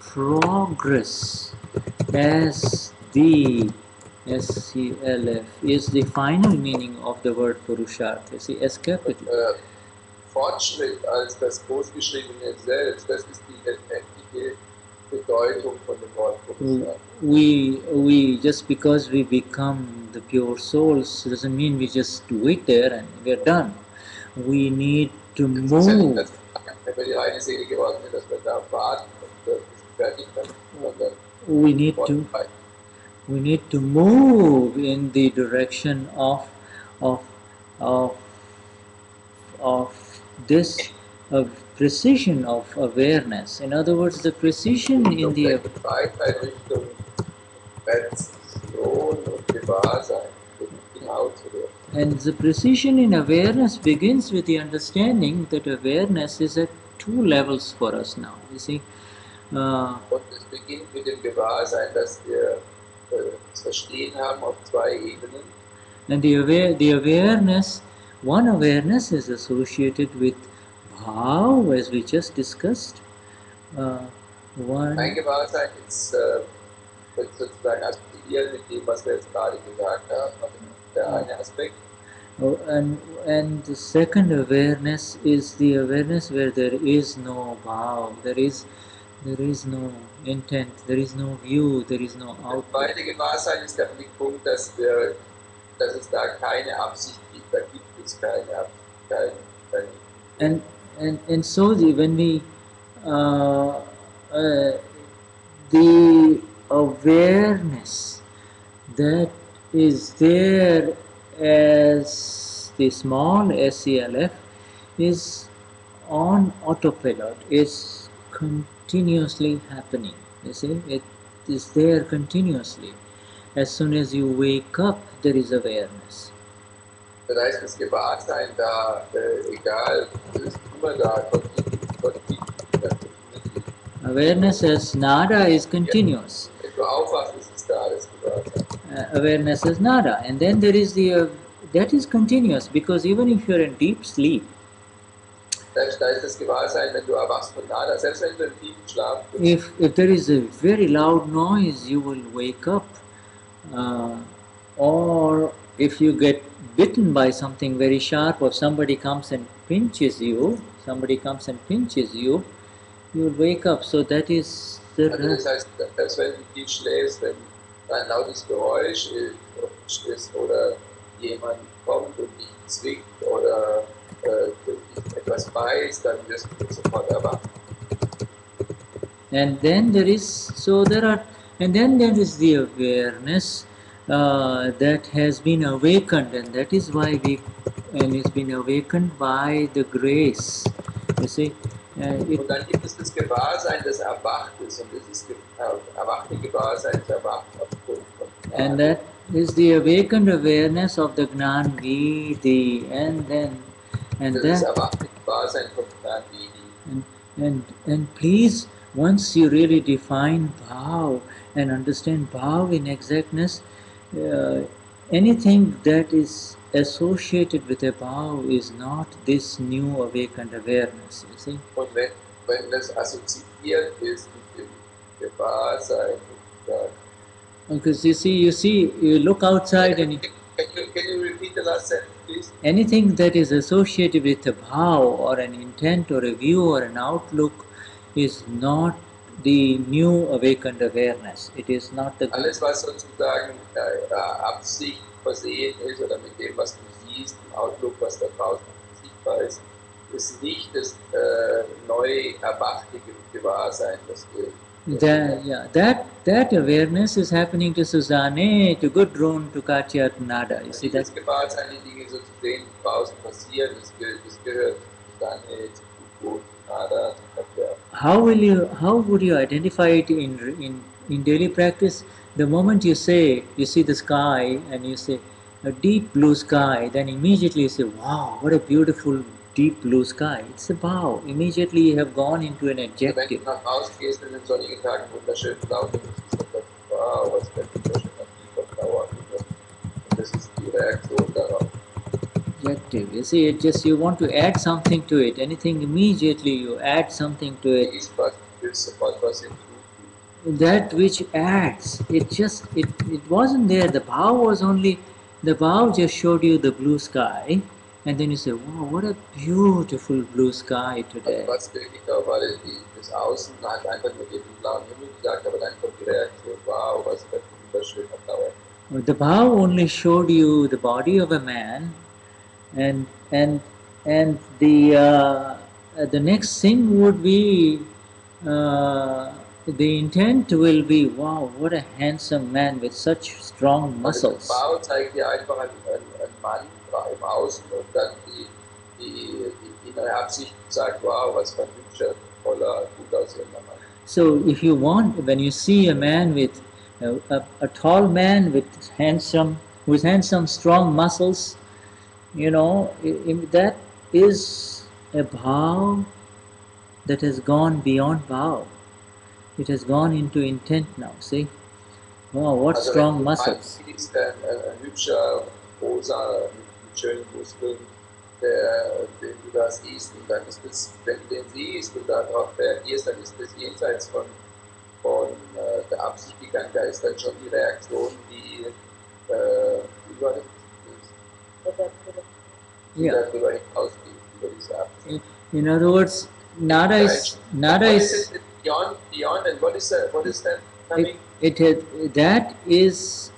progress. As the SCLF is the final meaning of the word Purushartha. You see, S capital. Fortschritt als das großgeschriebene Selbst, das ist die letztendliche Bedeutung von dem Wort Purushartha. We just because we become the pure souls doesn't mean we just wait there and we're done. We need to move. Wenn wir die reine Seele geworden sind, dass wir da warten und fertig werden. We need to move in the direction of this precision of awareness. In other words, the precision in the and the precision in awareness begins with the understanding that awareness is at 2 levels for us now. You see. Und es beginnt mit dem Gewahrsein, dass wir das Verstehen haben auf 2 Ebenen. And the awareness, one awareness is associated with Bhaav, as we just discussed. Ein Gewahrsein ist sozusagen assoziiert mit dem, was wir jetzt gerade gesagt haben, der eine Aspekt. And the second awareness is the awareness where there is no Bhaav, there is no intent, there is no view, there is no output. Das zweite Gewahrsein ist der Blickpunkt, dass es da keine Absicht gibt, da gibt es keine Absicht. And so when we the awareness that is there as the small SCLF is on autopilot, is continuously happening. You see, it is there continuously. As soon as you wake up, there is awareness. Das heißt, das Gewahrsein da, egal, ist immer da. Awareness as nada is continuous. Wenn du aufwachst, ist es da, das Gewahrsein. Awareness as nada, and then there is that is continuous, because even if you are in deep sleep, da ist das Gewahrsein, wenn du erwachst von nada, selbst wenn du in tiefen Schlaf bist. If there is a very loud noise, you will wake up, or if you get bitten by something very sharp, or somebody comes and pinches you, you will wake up. So that is the. Also das heißt, dass wenn du tief schläfst, wenn ein lautes Geräusch ist oder jemand kommt und dich zwickt oder etwas beißt, dann wirst du sofort erwachen. And then there is the awareness that has been awakened, and that is why it's been awakened by the grace. You see, und dann gibt es das Gewahrsein, das erwacht ist, und dieses erwachte Gewahrsein ist erwacht aufgrund von Gnade. And that is the awakened awareness of the Gnan Vidhi, and then Das erwachte Gewahrsein von Gnan Vidhi. And please, once you really define Bhaav and understand Bhaav in exactness, anything that is associated with a Bhaav is not this new awakened awareness, you see. Und wenn das assoziiert ist mit dem Gewahrsein, because you look outside and can you repeat the last sentence, please? Anything that is associated with a bhav or an intent or a view or an outlook is not the new awakened awareness. It is not the... Alles, was sozusagen Absicht versehen ist oder mit dem, was du siehst, im Outlook, was da draußen sichtbar ist, ist nicht das neu erwachte Gewahrsein, das wir... That awareness is happening to Susanne, to Gudrun, to Katya, to Nada. You see that? Das Gewahrsein, die Dinge so zu sehen, draußen passieren, das gehört zu Susanne, zu Gudrun, zu Nada, zu Katya. How would you identify it in daily practice? The moment you see the sky and you say a deep blue sky, then immediately you say, wow, what a beautiful deep blue sky. It's a Bhaav. Immediately you have gone into an adjective. Wenn du nach Hause gehst in den sonnigen Tagen, wunderschön blau, dann ist es wow, was für ein wunderschöner blauer Himmel. Und das ist die Reaktion darauf. Adjective. You see, it just you want to add something to it. Anything immediately you add something to it. That which adds. It wasn't there. The Bhaav just showed you the blue sky. And then you say, wow, what a beautiful blue sky today. Was wirklich da war, das Außen hat einfach nur den blauen Himmel gesagt, aber dann kommt die Reaktion, wow, was für ein wunderschöner blauer Himmel. The Bhaav only showed you the body of a man, and the next thing would be the intent will be, wow, what a handsome man with such strong muscles. Der Bhaav zeigt dir einfach einen Mann im Außen und dann die innere Absicht sagt, wow, was für ein hübscher, voller, gut aussehender Mann. So if you want, when you see a man with a tall man with handsome strong muscles, you know, that is a Bhaav that has gone beyond Bhaav. It has gone into intent now, see? Wow, what also strong muscles. Ist ein hübscher, großer, mit schönen Muskeln, den du da siehst, und dann ist das, wenn du den siehst und darauf reagierst, dann ist das jenseits von der Absicht gegangen, da ist dann schon die Reaktion, die über darüber hinausgeht, über diese Absicht. In other words, Nada is beyond, and what is that coming? That is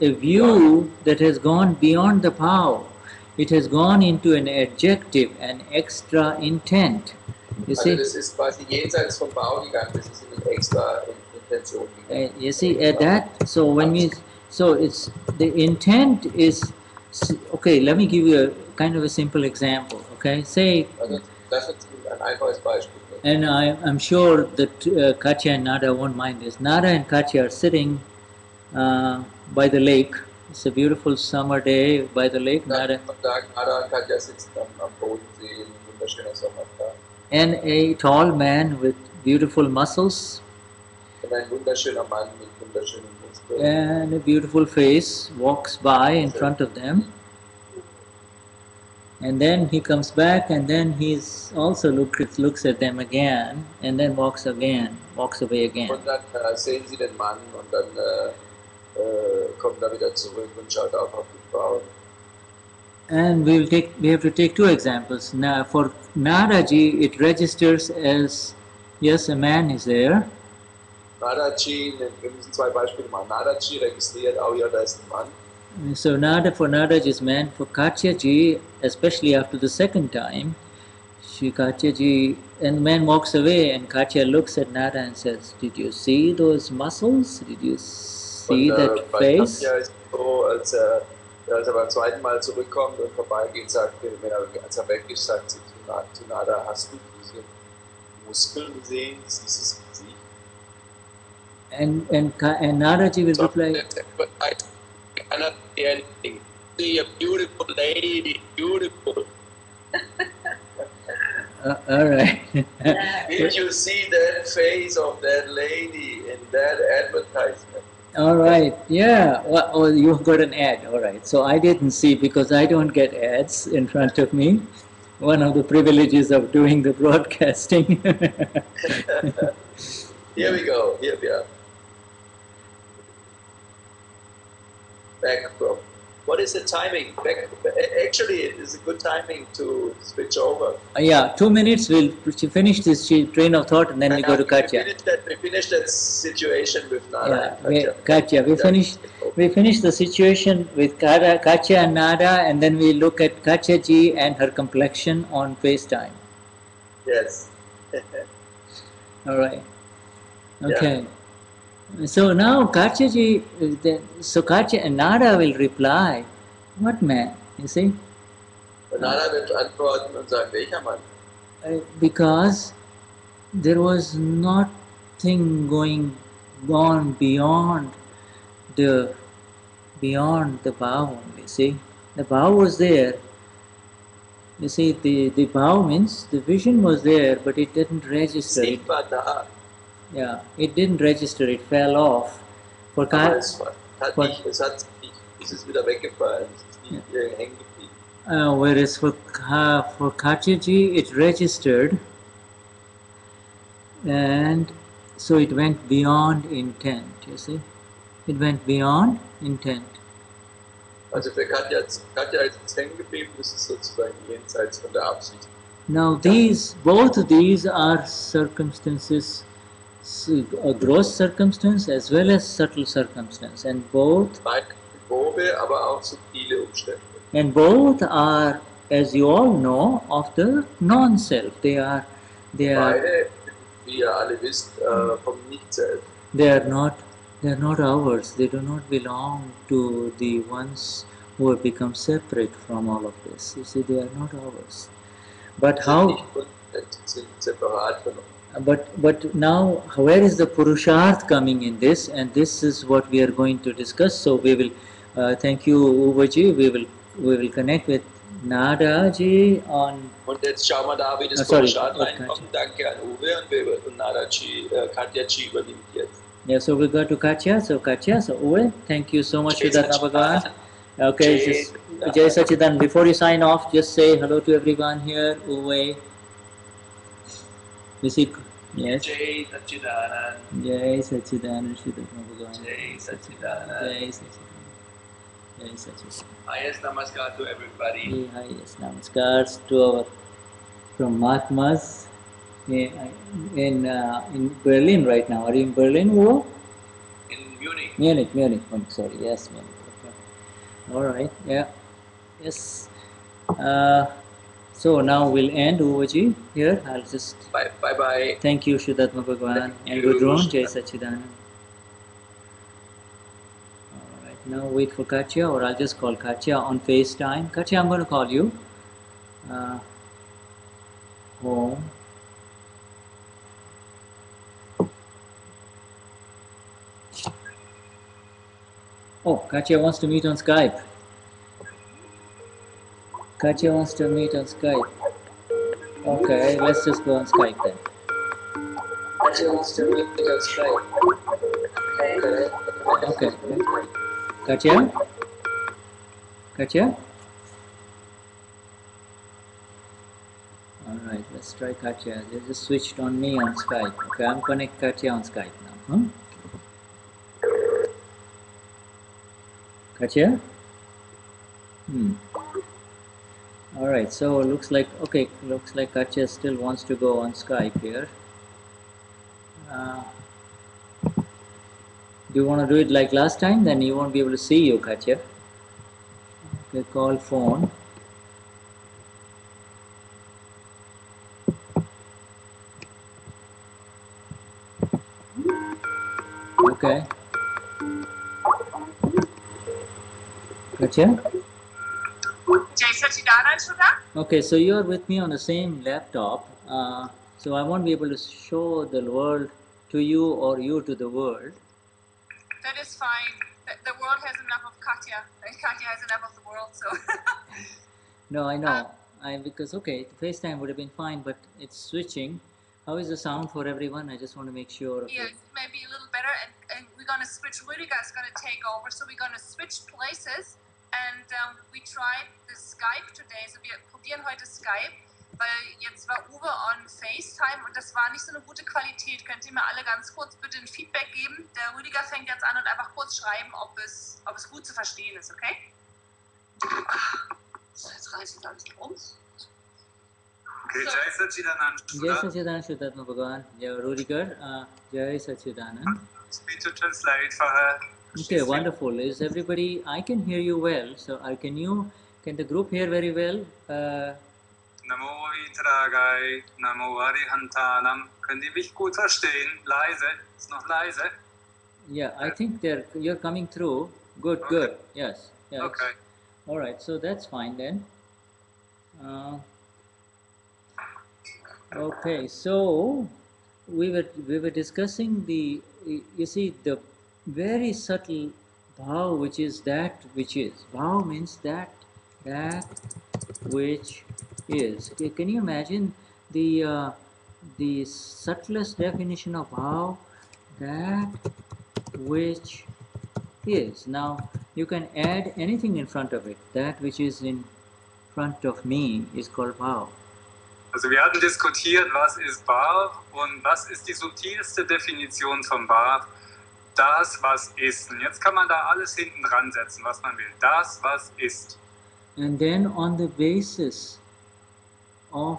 a view that has gone beyond the Bhaav. It has gone into an adjective, an extra intent. You see? Das ist quasi jenseits vom Bhaav gegangen, das ist in eine extra Intention gegangen. You see, so it's the intent is, okay, let me give you a kind of a simple example, okay? Say, das ist ein einfaches Beispiel. And I'm sure that Katya and Nada won't mind this. Nada and Katya are sitting by the lake. It's a beautiful summer day by the lake. Nada und Katja sitzen am Bodensee, wunderschöner Sommertag. And a tall man with beautiful muscles. Und ein wunderschöner Mann mit wunderschönen Muskeln. And a beautiful face walks by in front of them. And then he comes back, and then he's also looks at them again, and then walks away again. Und dann sehen sie den Mann, und dann kommt er wieder zurück und schaut auch auf die Frau. And we have to take two examples. Now, for Nadaji, it registers as, yes, a man is there. Nadaji, wir müssen zwei Beispiele machen. Nadaji registriert, oh ja, da ist ein Mann. So for Nadaji's man, for Katyaji, especially after the second time, Katyaji, and the man walks away, and Katya looks at Nada and says, did you see those muscles? Did you see that face. So, als beim zweiten Mal zurückkommt und vorbeigeht, sagt er, als er weg ist, sagt sie zu Nada, hast du diese Muskeln gesehen, dieses Gesicht? And Nadaji will reply, I cannot see anything. See a beautiful lady, beautiful. All right. Did you see that face of that lady in that advertisement? All right. Yeah. Well, oh, you got an ad. All right. So I didn't see because I don't get ads in front of me. One of the privileges of doing the broadcasting. Here we go. Here we are. Back from. What is the timing? Actually, it is a good timing to switch over. Yeah, 2 minutes. We'll finish this train of thought and then we go to Katya. We finished that situation with Nada. Yeah, Katya. We finished the situation with Katya and Nada, and then we look at Katya ji and her complexion on FaceTime. Yes. All right. Okay. Yeah. So now Katya ji, Katya and Nada will reply, what man? You see? Nada wird antworten und sagen, welcher Mann? Because there was nothing going on beyond the Bhaav, you see. The Bhaav was there. You see, the Bhaav means the vision was there, but it didn't register. Yeah, it didn't register, it fell off. For es ist wieder weggefallen, es ist nicht hängen geblieben. Whereas for Katya ji, it registered, and so it went beyond intent, you see. It went beyond intent. Also für Katja ist es hängen geblieben, das ist sozusagen jenseits von der Absicht. Now both of these are circumstances, a gross circumstance as well as subtle circumstance, and both both are, as you all know, of the non-self. They are Beide, wie ihr alle wisst, vom Nicht-Self. They are not ours. They do not belong to the ones who have become separate from all of this. You see, they are not ours. But how? But now, where is the Purushartha coming in this? And this is what we are going to discuss. So we will, thank you, Uvaji. We will connect with Nada ji on. Und jetzt schauen wir da, wie das Purushartha reinkommt. Danke an Uwe und Nada ji, Katja ji übernimmt jetzt. Yeah, so we go to Katya. So Uwe, thank you so much for that, Bhagavan. Okay, Jai Sachidan. Before you sign off, just say hello to everyone here. Uwe. Yes. Jai Sachidanand. Jai Sachidanand. Jai Sachidanand. Jai Sachidanand. Jai Sachidanand. Highest namaskar to everybody. Highest namaskars to our from Mahatmas in Berlin right now. Are you in Berlin, Uwe? In Munich. Munich. Sorry, yes, Munich. Okay. All right. Yeah. Yes. So now we'll end Uvaji here. I'll just bye. Thank you, Shuddhatma Bhagavan, and Gudron, Jai Sachidanand. All right, now wait for Katya, or I'll just call Katya on FaceTime. Katya, I'm going to call you. Home. Oh, Katya wants to meet on Skype. Katya wants to meet on Skype. Okay, let's just go on Skype then. Katya wants to meet on Skype. Okay. Katya? Alright, let's try Katya. They just switched on me on Skype. Okay, I'm connecting Katya on Skype now. Katya? Alright, so looks like Katya still wants to go on Skype here. Do you want to do it like last time? Then you won't be able to see you, Katya. Okay, call phone. Okay. Gotcha? Jai Satchidanand Sudha? Okay, so you are with me on the same laptop, so I won't be able to show the world to you or you to the world. That is fine. The world has enough of Katya, and Katya has enough of the world, so. No, I know. Because, okay, FaceTime would have been fine, but it's switching. How is the sound for everyone? I just want to make sure. Yes, it may be a little better, and we're going to switch. Rüdiger is going to take over, so we're going to switch places. And we tried the Skype today, so wir probieren heute Skype, weil jetzt war Uwe on FaceTime und das war nicht so eine gute Qualität. Könnt ihr mir alle ganz kurz bitte ein Feedback geben? Der Rüdiger fängt jetzt an und einfach kurz schreiben, ob es gut zu verstehen ist, okay? So, jetzt reiße ich alles rum. Okay, Jai Satchidanand. Jai Satchidanand Shuddhatma Bhagavan. Jai Rüdiger. Jai Satchidanand. Speak to translate for her. Okay, wonderful. Is everybody? I can hear you well. So, can the group hear very well? Namo Vitragai, Namo Arihantanam. Können die mich gut verstehen? Leise? Ist noch leise? Yeah, I think you're coming through. Good, okay. Good. Yes. Okay. All right. So that's fine then. Okay. So we were discussing the very subtle Bhaav, which is that which is. Bhaav means that which is. Okay, can you imagine the subtlest definition of Bhaav? That which is. Now you can add anything in front of it. That which is in front of me is called Bhaav. Also wir hatten diskutiert, was ist Bhaav und was ist die subtilste Definition von Bhaav. Das, was ist. Und jetzt kann man da alles hinten dran setzen, was man will. Das, was ist. And then on the basis of,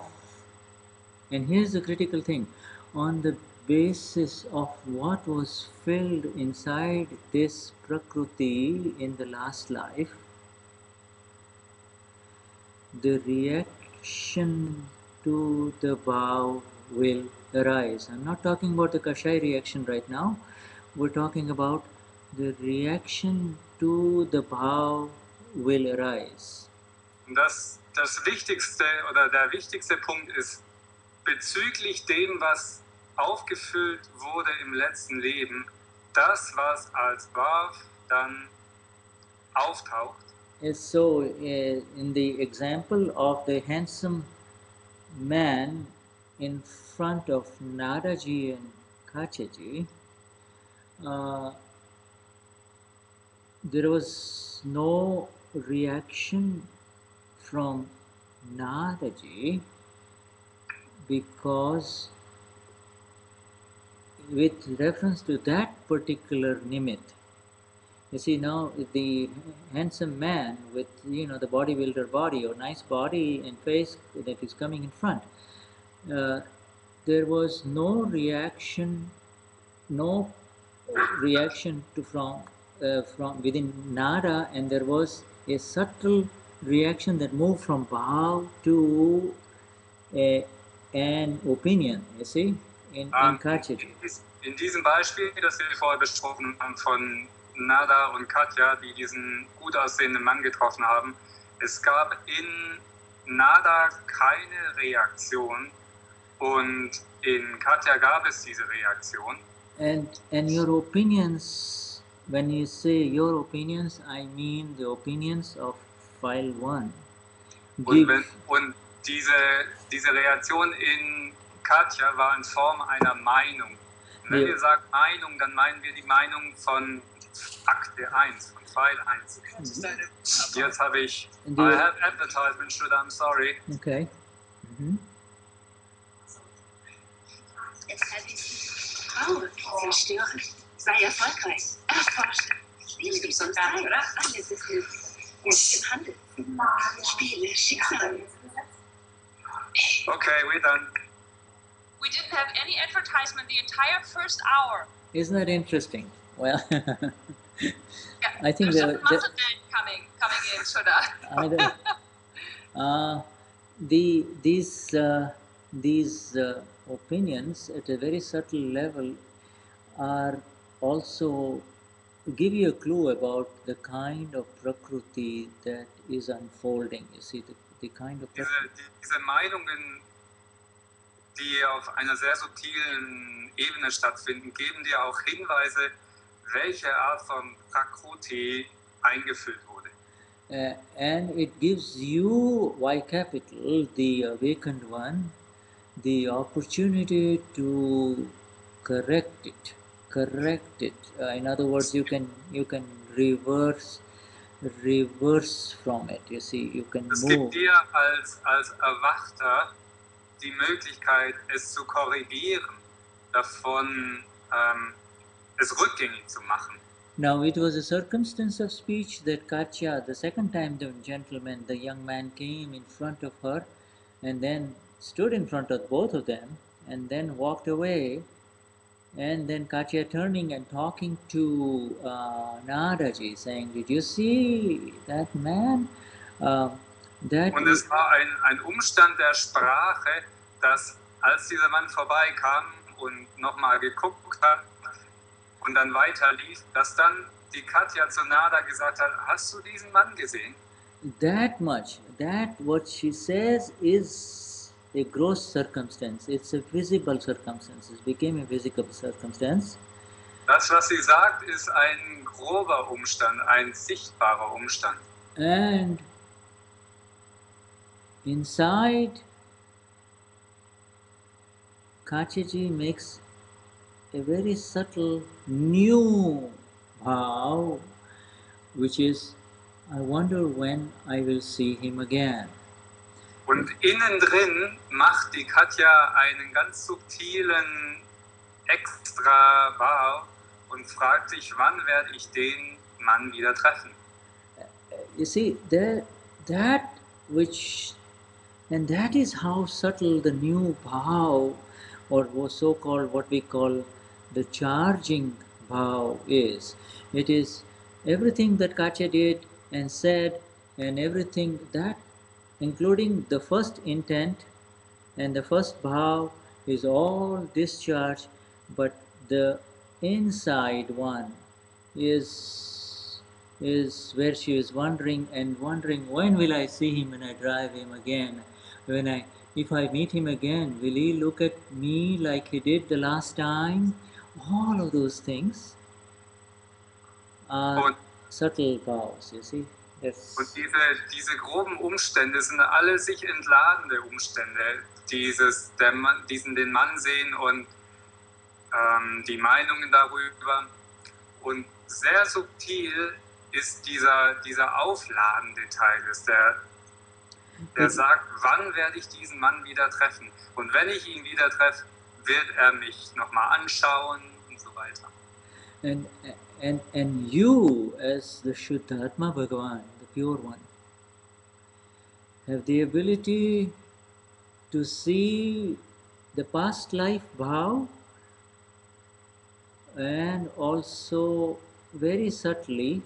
and here's the critical thing, on the basis of what was filled inside this Prakriti in the last life, the reaction to the Bhaav will arise. I'm not talking about the Kashai reaction right now. We're talking about the reaction to the Bhaav will arise. Das Wichtigste oder der wichtigste Punkt ist, bezüglich dem, was aufgefüllt wurde im letzten Leben, das, was als Bhaav dann auftaucht. So, in the example of the handsome man in front of Nadaji and Kachaji, there was no reaction from Nadaji because with reference to that particular nimit. You see, now the handsome man with, the bodybuilder body or nice body and face that is coming in front, there was no reaction to from within Nada, and there was a subtle reaction that moved from Bhaav to an opinion. You see, in Kachaji. In diesem Beispiel, das wir vorher besprochen haben von Nada und Katja, die diesen gut aussehenden Mann getroffen haben, es gab in Nada keine Reaktion und in Katja gab es diese Reaktion. And your opinions, when you say your opinions, I mean the opinions of File 1. Und diese Reaktion in Katja war in Form einer Meinung. Und wenn wir sagen Meinung, dann meinen wir die Meinung von Akte 1, von File 1. Jetzt habe ich, I have advertisement, I'm sorry. Okay. Mhm. Zerstören. Sei erfolgreich. Erforschen. Spiele die Sonntag, oder? Alles ist jetzt im Handel. Spiele, Schicksal. Okay, we're done. We didn't have any advertisement the entire first hour. Isn't that interesting? Well, yeah, I think there's some muscle coming in, Shuddha. These opinions at a very subtle level are also give you a clue about the kind of Prakriti that is unfolding. You see, the kind of diese Meinungen, die auf einer sehr subtilen Ebene stattfinden, geben dir auch Hinweise, welche Art von Prakriti eingefüllt wurde. And it gives you, Y capital, the awakened one, the opportunity to correct it. In other words, you can reverse from it. You see, you can move. Es gibt dir als Erwachter die Möglichkeit, es zu korrigieren, davon es rückgängig zu machen. Now it was a circumstance of speech that Katya, the second time the gentleman, the young man came in front of her and then stood in front of both of them and then walked away, and then Katya turning and talking to Nadaji, saying, "Did you see that man?" Und es war ein Umstand der Sprache, dass als dieser Mann vorbeikam und nochmal geguckt hat und dann weiter lief, dass dann die Katja zu Nada gesagt hat, hast du diesen Mann gesehen? That much, that what she says is a gross circumstance. It's a visible circumstance. It became a visible circumstance. Das, was sie sagt, ist ein grober Umstand, ein sichtbarer Umstand. And inside, Katyaji makes a very subtle new Bhaav, which is, I wonder when I will see him again. Und innen drin macht die Katja einen ganz subtilen extra Bhaav und fragt sich, wann werde ich den Mann wieder treffen? You see, that is how subtle the new Bhaav, or so-called what we call the charging Bhaav is. It is everything that Katya did and said, and everything that, including the first intent and the first Bhaav, is all discharged, but the inside one is where she is wondering when will I see him when I drive him again? If I meet him again, will he look at me like he did the last time? All of those things are subtle Bhavs, you see. Yes. Und diese groben Umstände sind alle sich entladende Umstände, den Mann sehen und die Meinungen darüber. Und sehr subtil ist dieser aufladende Teil, der sagt, wann werde ich diesen Mann wieder treffen? Und wenn ich ihn wieder treffe, wird er mich nochmal anschauen und so weiter. And you, as the Shuddhatma Bhagavan, the pure one, have the ability to see the past life Bhaav, and also very subtly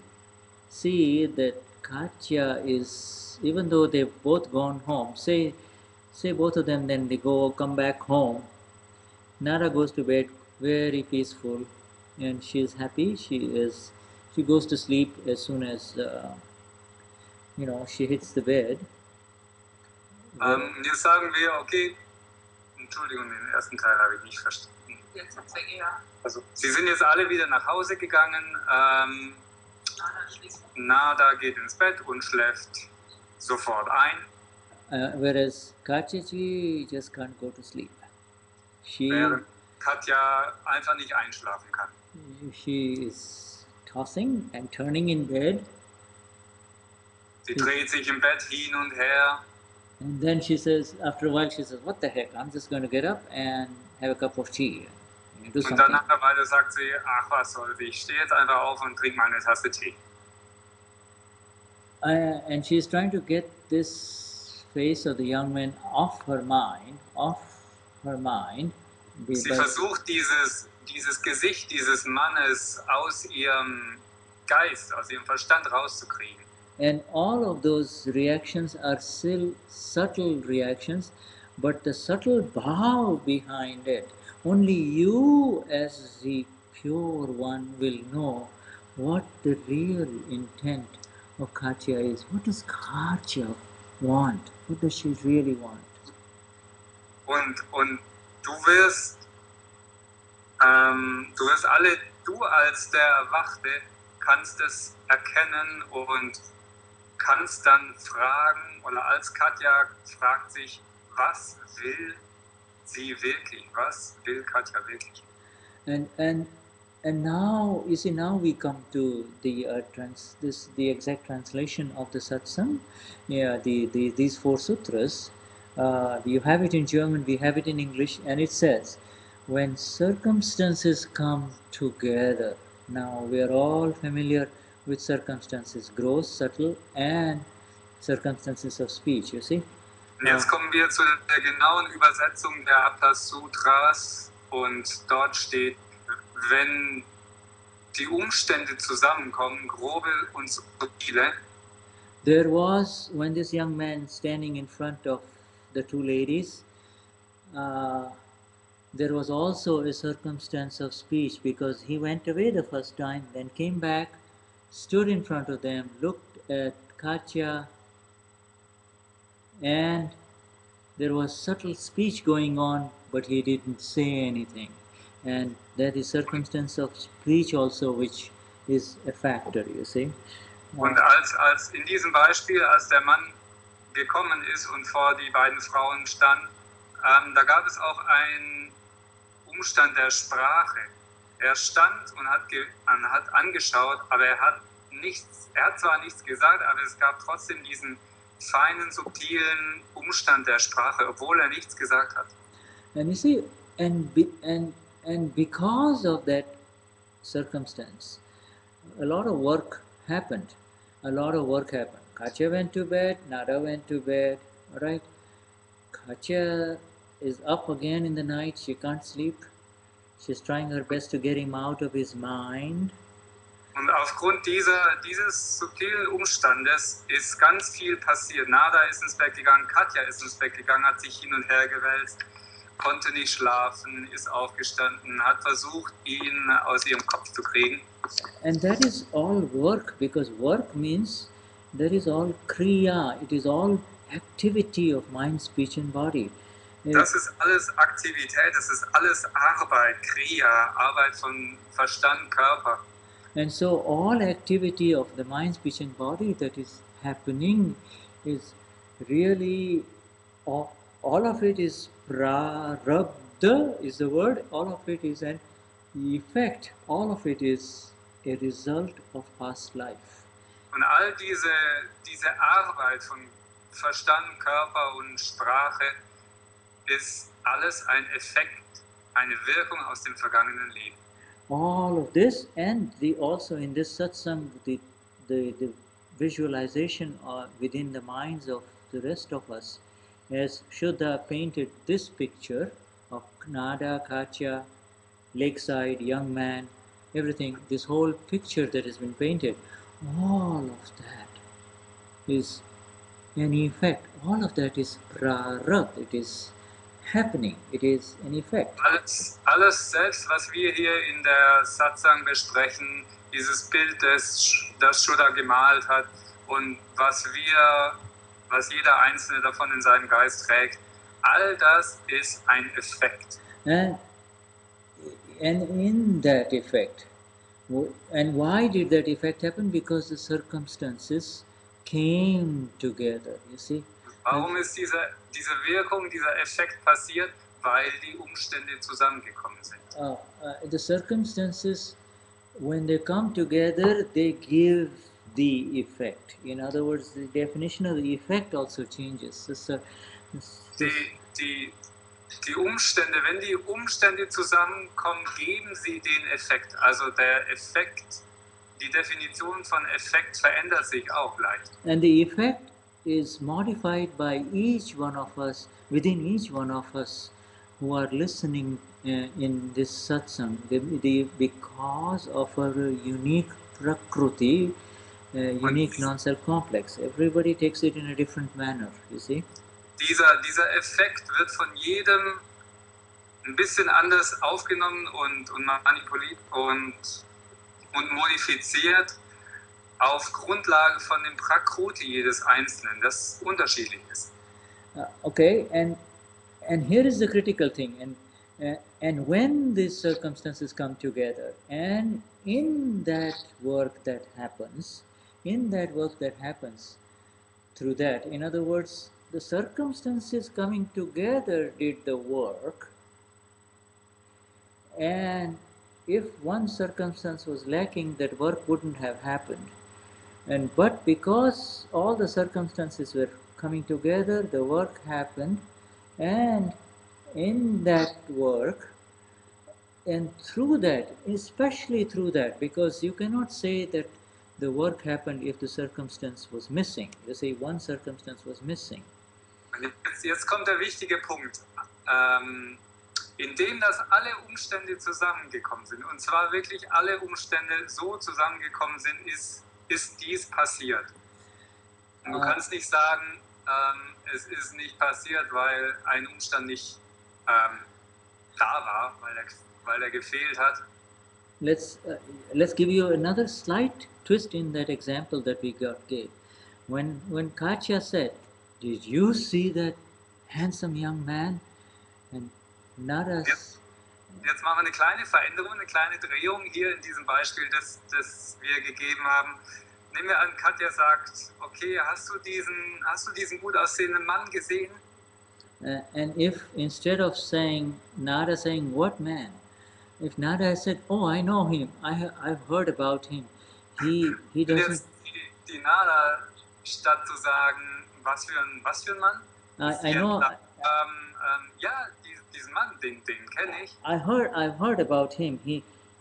see that Katya is, even though they've both gone home, say both of them, then they come back home. Nara goes to bed very peaceful, and she is happy. She goes to sleep as soon as she hits the bed. Jetzt sagen wir, okay, Entschuldigung, den ersten Teil habe ich nicht verstanden. Also, sie sind jetzt alle wieder nach Hause gegangen. Nada geht ins Bett und schläft sofort ein. Whereas Katyaji just can't go to sleep. Während Katja einfach nicht einschlafen kann. She is tossing and turning in bed. Sie dreht sich im Bett hin und her. And then she says, after a while, she says, "What the heck? I'm just going to get up and have a cup of tea." Und dann nach einer Weile sagt sie, ach was soll's, ich stehe jetzt einfach auf und trinke mal eine Tasse Tee. And she is trying to get this face of the young man off her mind. Sie versucht dieses Gesicht dieses Mannes aus ihrem Geist, aus ihrem Verstand rauszukriegen. And all of those reactions are still subtle reactions, but the subtle Bhaav behind it, only you as the pure one will know what the real intent of Katya is. What does Katya want? What does she really want? Und du wirst du als der Erwachte kannst es erkennen und kannst dann fragen, oder als Katja fragt sich, was will sie wirklich? Was will Katja wirklich? And now, you see, now we come to the the exact translation of the Satsang. Yeah, these 4 sutras. You have it in German, we have it in English, and it says, when circumstances come together. Now we are all familiar with circumstances, gross, subtle, and circumstances of speech. You see. Jetzt kommen wir zu der genauen Übersetzung der Aptasutras, und dort steht, wenn die Umstände zusammenkommen, grobe und subtile. There was, when this young man standing in front of the 2 ladies, there was also a circumstance of speech, because he went away the first time, then came back, stood in front of them, looked at Katya, and there was subtle speech going on, but he didn't say anything. And that is circumstance of speech also, which is a factor, you see. Und als in diesem Beispiel, als der Mann gekommen ist und vor die beiden Frauen stand, da gab es auch einen Umstand der Sprache. Er stand und hat angeschaut, aber er hat zwar nichts gesagt, aber es gab trotzdem diesen feinen, subtilen Umstand der Sprache, obwohl er nichts gesagt hat. And you see, and because of that circumstance, a lot of work happened. Katya went to bed, Nada went to bed, right? Katya is up again in the night, she can't sleep. She's trying her best to get him out of his mind. Und aufgrund dieses subtilen Umstandes ist ganz viel passiert. Nada ist ins Bett gegangen, Katja ist ins Bett gegangen, hat sich hin und her gewälzt, konnte nicht schlafen, ist aufgestanden, hat versucht, ihn aus ihrem Kopf zu kriegen. And that is all work, because work means that is all kriya, it is all activity of mind, speech and body. Das ist alles Aktivität, das ist alles Arbeit, Kriya, Arbeit von Verstand, Körper. And so all activity of the mind, speech and body that is happening is really, all of it is prarabdha is the word, all of it is an effect, all of it is a result of past life. Und all diese Arbeit von Verstand, Körper und Sprache ist alles ein Effekt, eine Wirkung aus dem vergangenen Leben. All of this, and also in this satsang, the visualization within the minds of the rest of us, as Shuddha painted this picture of Nada, Katya, lakeside, young man, everything, this whole picture that has been painted, all of that is an effect, all of that is prarabdha, it is happening, it is an effect. Alles selbst, was wir hier in der Satsang besprechen, dieses Bild, das Shuddha gemalt hat und was jeder Einzelne davon in seinem Geist trägt, all das ist ein Effekt. And in that effect, and why did that effect happen? Because the circumstances came together, you see. Warum ist diese Wirkung, dieser Effekt passiert? Weil die Umstände zusammengekommen sind. The circumstances, when they come together, they give the effect. In other words, the definition of the effect also changes. Die Umstände, wenn die Umstände zusammenkommen, geben sie den Effekt. Also der Effekt, die Definition von Effekt verändert sich auch leicht. And the effect is modified by each one of us, within each one of us who are listening in this satsang, because of our unique prakruti, unique non-self complex. Everybody takes it in a different manner, you see. Dieser Effekt wird von jedem ein bisschen anders aufgenommen und manipuliert und und modifiziert auf Grundlage von dem Prakriti jedes Einzelnen, das unterschiedlich ist. Okay, and here is the critical thing, and when these circumstances come together, and in that work that happens through that, in other words, the circumstances coming together did the work, and if one circumstance was lacking, that work wouldn't have happened. But because all the circumstances were coming together, the work happened, and in that work, and through that, especially through that, because you cannot say that the work happened if the circumstance was missing. You say one circumstance was missing. Und jetzt kommt der wichtige Punkt. Indem dass alle Umstände zusammengekommen sind, und zwar wirklich alle Umstände so zusammengekommen sind, ist dies passiert. Und du kannst nicht sagen, es ist nicht passiert, weil ein Umstand nicht da war, weil er gefehlt hat. Let's give you another slight twist in that example that we gave. When Katya said, "Did you see that handsome young man?" and Naras. Jetzt machen wir eine kleine Veränderung, eine kleine Drehung hier in diesem Beispiel, das wir gegeben haben. Nehmen wir an, Katja sagt, okay, hast du diesen gut aussehenden Mann gesehen? And if instead of saying, Nada saying, "What man?" if Nada has said, "Oh, I know him, I've heard about him, he doesn't." Jetzt die Nada, statt zu sagen, was für ein Mann? I know. Ja, diesen Mann, den kenne ich. I've heard about him.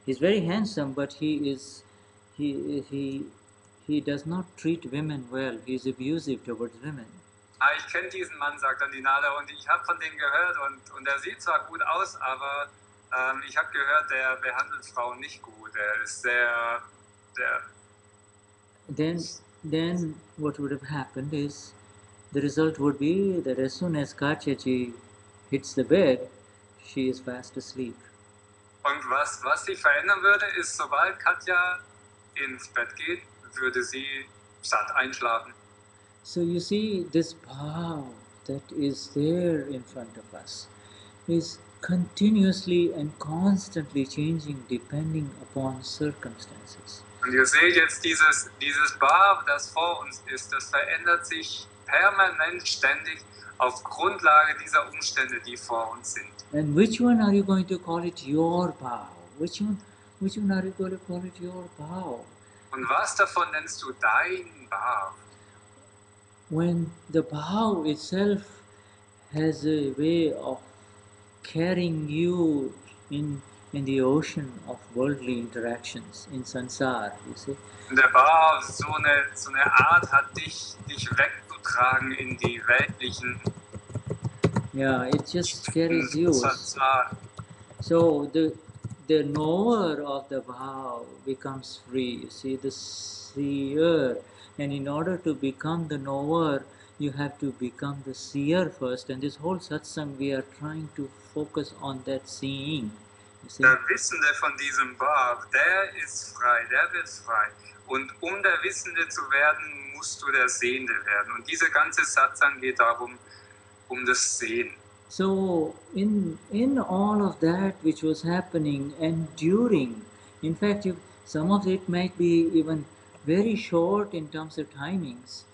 He's very handsome, but he does not treat women well. He's abusive towards women. Ich kenne diesen Mann, sagt dann die Nada, und ich habe von dem gehört, und er sieht zwar gut aus, aber ich habe gehört, der behandelt Frauen nicht gut. Er ist sehr... Then what would have happened is, the result would be that as soon as Katyaji hits the bed, she is fast asleep. Und was sich verändern würde, ist, sobald Katja ins Bett geht, würde sie satt einschlafen. So you see, this Bhaav that is there in front of us is continuously and constantly changing depending upon circumstances. Und ihr seht jetzt dieses Bhaav, das vor uns ist, das verändert sich permanent, ständig auf Grundlage dieser Umstände, die vor uns sind. And which one are you going to call it your Bhaav? Which one are you going to call it your Bhaav? Und was davon nennst du dein Bhaav? When the Bhaav itself has a way of carrying you in the ocean of worldly interactions, in Sansar, you see. Der Bhaav so eine Art hat, dich wegzutragen in die weltlichen. Yeah, it just carries you. Sansar. So the knower of the Bhaav becomes free. You see, the seer. And in order to become the knower, you have to become the seer first. And this whole satsang, we are trying to focus on that seeing. You see? Der Wissende von diesem Bhaav, der ist frei, der wird frei. Und um der Wissende zu werden, musst du der Sehende werden. Und diese ganze Satsang geht darum, um das Sehen. So in all of that which was happening and during, in fact, some of it might be even very short in terms of timings.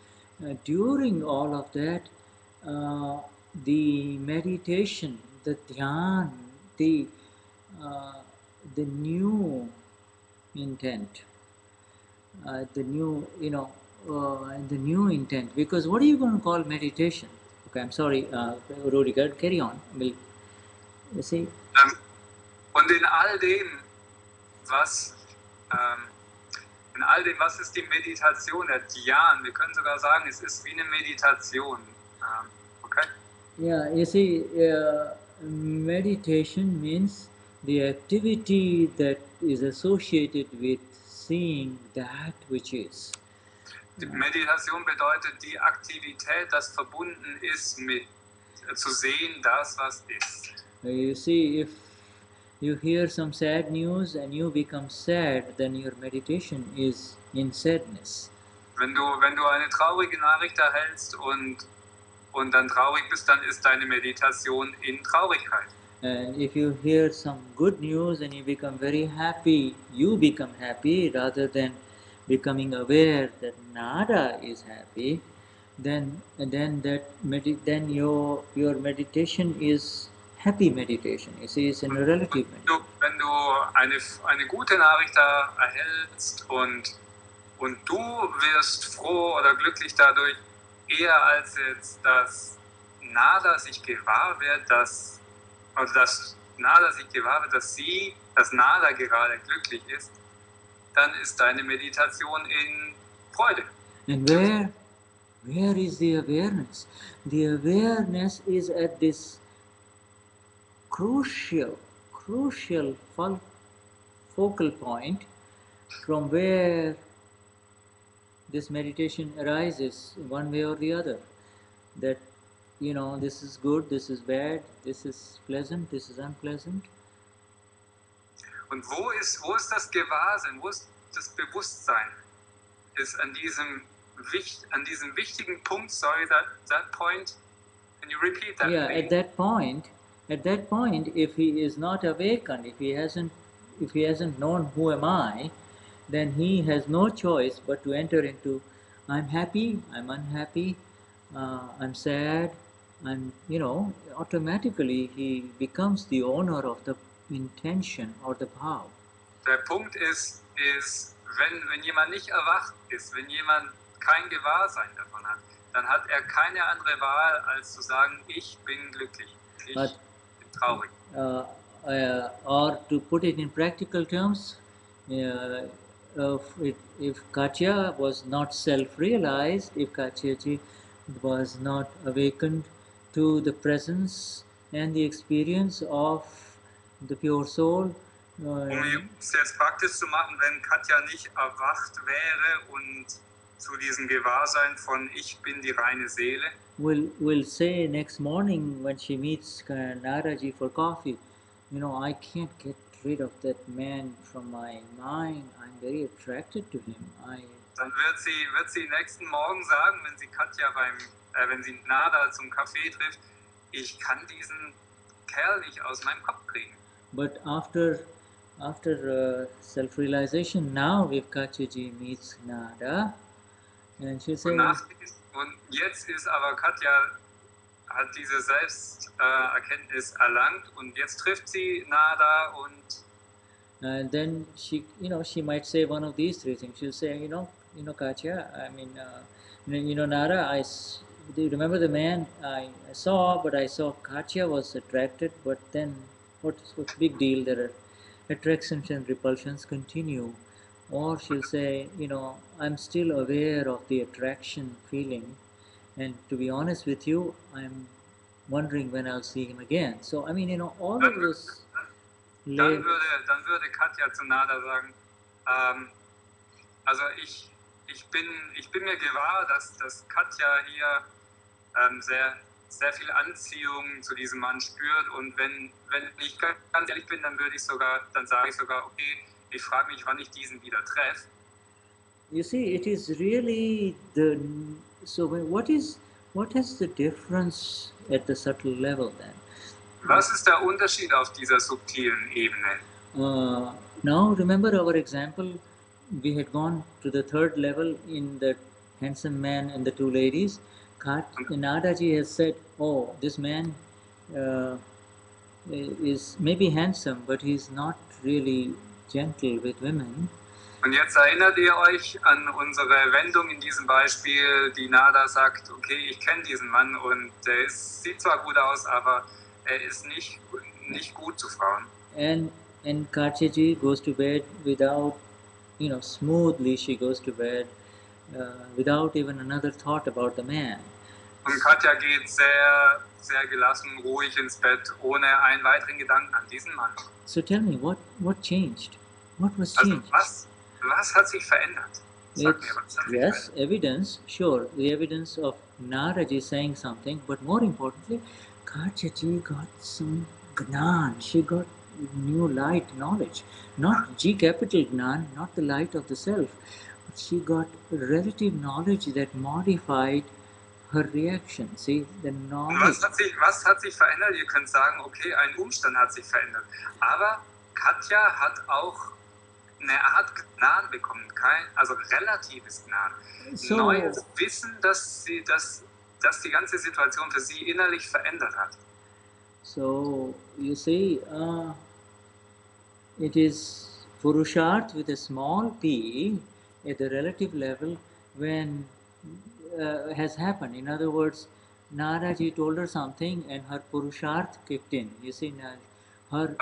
During all of that, the meditation, the dhyan, the new intent, the new intent. Because what are you going to call meditation? Okay, I'm sorry, Rudy, carry on. You see. Und in all dem, was ist die Meditation, der Dhyan? Wir können sogar sagen, es ist wie eine Meditation. Okay? Yeah, you see, meditation means the activity that is associated with seeing that which is. Die Meditation bedeutet die Aktivität, das verbunden ist mit zu sehen, das was ist. You see, you hear some sad news and you become sad, then your meditation is in sadness. Wenn du eine traurige Nachricht erhältst und dann traurig bist, dann ist deine Meditation in Traurigkeit. And if you hear some good news and you become very happy, you become happy rather than becoming aware that nada is happy, then your meditation is happy meditation. You see, it's in a relative meditation. Wenn du eine gute Nachricht erhältst und du wirst froh oder glücklich dadurch, eher als jetzt dass Nada sich gewahr wird, dass Nada gerade glücklich ist, dann ist deine Meditation in Freude. And where is the awareness? The awareness is at this crucial focal point from where this meditation arises one way or the other. That, this is good, this is bad, this is pleasant, this is unpleasant. Und wo ist das Gewahrsein, wo ist das Bewusstsein? Ist an diesem wichtigen Punkt, sorry, that point, can you repeat that? Yeah, at that point, if he is not awakened, if he hasn't known who am I, then he has no choice but to enter into I'm happy, I'm unhappy, I'm sad, and automatically he becomes the owner of the intention or the Bhaav. Der Punkt ist, wenn jemand nicht erwacht ist, wenn jemand kein Gewahrsein davon hat, dann hat er keine andere Wahl, als zu sagen, ich bin glücklich, ich bin traurig. Or to put it in practical terms, if Katya was not self-realized, if Katyaji was not awakened to the presence and the experience of the pure soul, es jetzt praktisch zu machen, wenn Katja nicht erwacht wäre und zu diesem Gewahrsein von ich bin die reine Seele, will say next morning when she meets Naraji for coffee, I can't get rid of that man from my mind. I'm very attracted to him. Dann wird sie nächsten Morgen sagen, wenn sie Katja wenn sie Nada zum Kaffee trifft, ich kann diesen Kerl nicht aus meinem Kopf kriegen. But after self-realization, now if Katyaji meets Nada, and she says, und jetzt ist aber Katja hat diese Selbsterkenntnis erlangt und jetzt trifft sie Nada und then she might say one of these three things. She'll say, Katya, Nada, do you remember the man I saw, but I saw Katya was attracted, but then what's the big deal? There are attractions and repulsions continue. Or she'll say, I'm still aware of the attraction feeling, and to be honest with you, I'm wondering when I'll see him again. So, all of this... Dann würde Katja zu Nada sagen, also ich bin mir gewahr, dass Katja hier sehr viel Anziehung zu diesem Mann spürt, und wenn ich ganz ehrlich bin, dann sage ich sogar, okay, ich frage mich, wann ich diesen wieder treffe. You see, it is really what is the difference at the subtle level then? Was ist der Unterschied auf dieser subtilen Ebene? Now remember our example, we had gone to the third level in the handsome man and the two ladies. Nadaji has said, oh, this man is maybe handsome, but he's not really gentle with women. Und jetzt erinnert ihr euch an unsere Wendung in diesem Beispiel, die Nada sagt, okay, ich kenne diesen Mann und der sieht zwar gut aus, aber er ist nicht gut zu Frauen. And Katyaji goes to bed without, smoothly she goes to bed without even another thought about the man. Und Katja geht sehr, sehr gelassen, ruhig ins Bett, ohne einen weiteren Gedanken an diesen Mann. So tell me, what changed? What was changed? Also was hat sich verändert? Sag mir, was hat sich verändert? Evidence, sure, the evidence of Naraji saying something, but more importantly, Katyaji got some Gnan. She got new light knowledge, not G capital Gnan, not the light of the self. But she got relative knowledge that modified her reaction. See, the knowledge. Was hat sich verändert? Ihr könnt sagen, okay, ein Umstand hat sich verändert. Aber Katja hat auch eine Art Gnan bekommen, also relatives Gnan. So, neues Wissen, dass die ganze Situation für sie innerlich verändert hat. So, you see, it is Purusharth with a small p at the relative level when has happened. In other words, Naraji told her something and her Purusharth kicked in. You see, her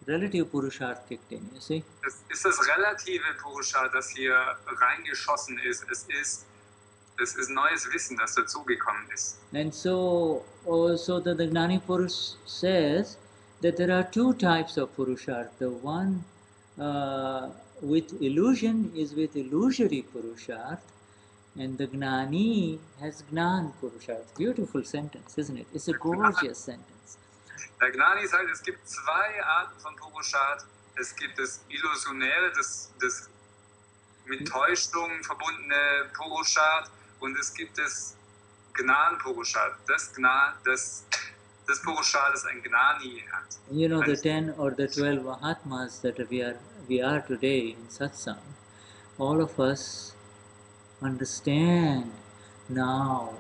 relative Purusharth kicked in. You see? Es ist das relative Purusharth, das hier reingeschossen ist. Es ist neues Wissen, das dazugekommen ist. And so the Gnani Purush says that there are two types of Purusharth. The one with illusion is with illusory Purusharth, and the Gnani has Gnan Purushartha. Beautiful sentence, isn't it? It's a gorgeous sentence. Der Gnani sagt, es gibt zwei Arten von Purusharth. Es gibt das illusionäre, das mit Täuschung verbundene Purusharth, und es gibt das Gnan Purushartha. Das Purushartha, das ein Gnani hat. You know, the 10 or the 12 Mahatmas that we are today in Satsang, all of us understand now,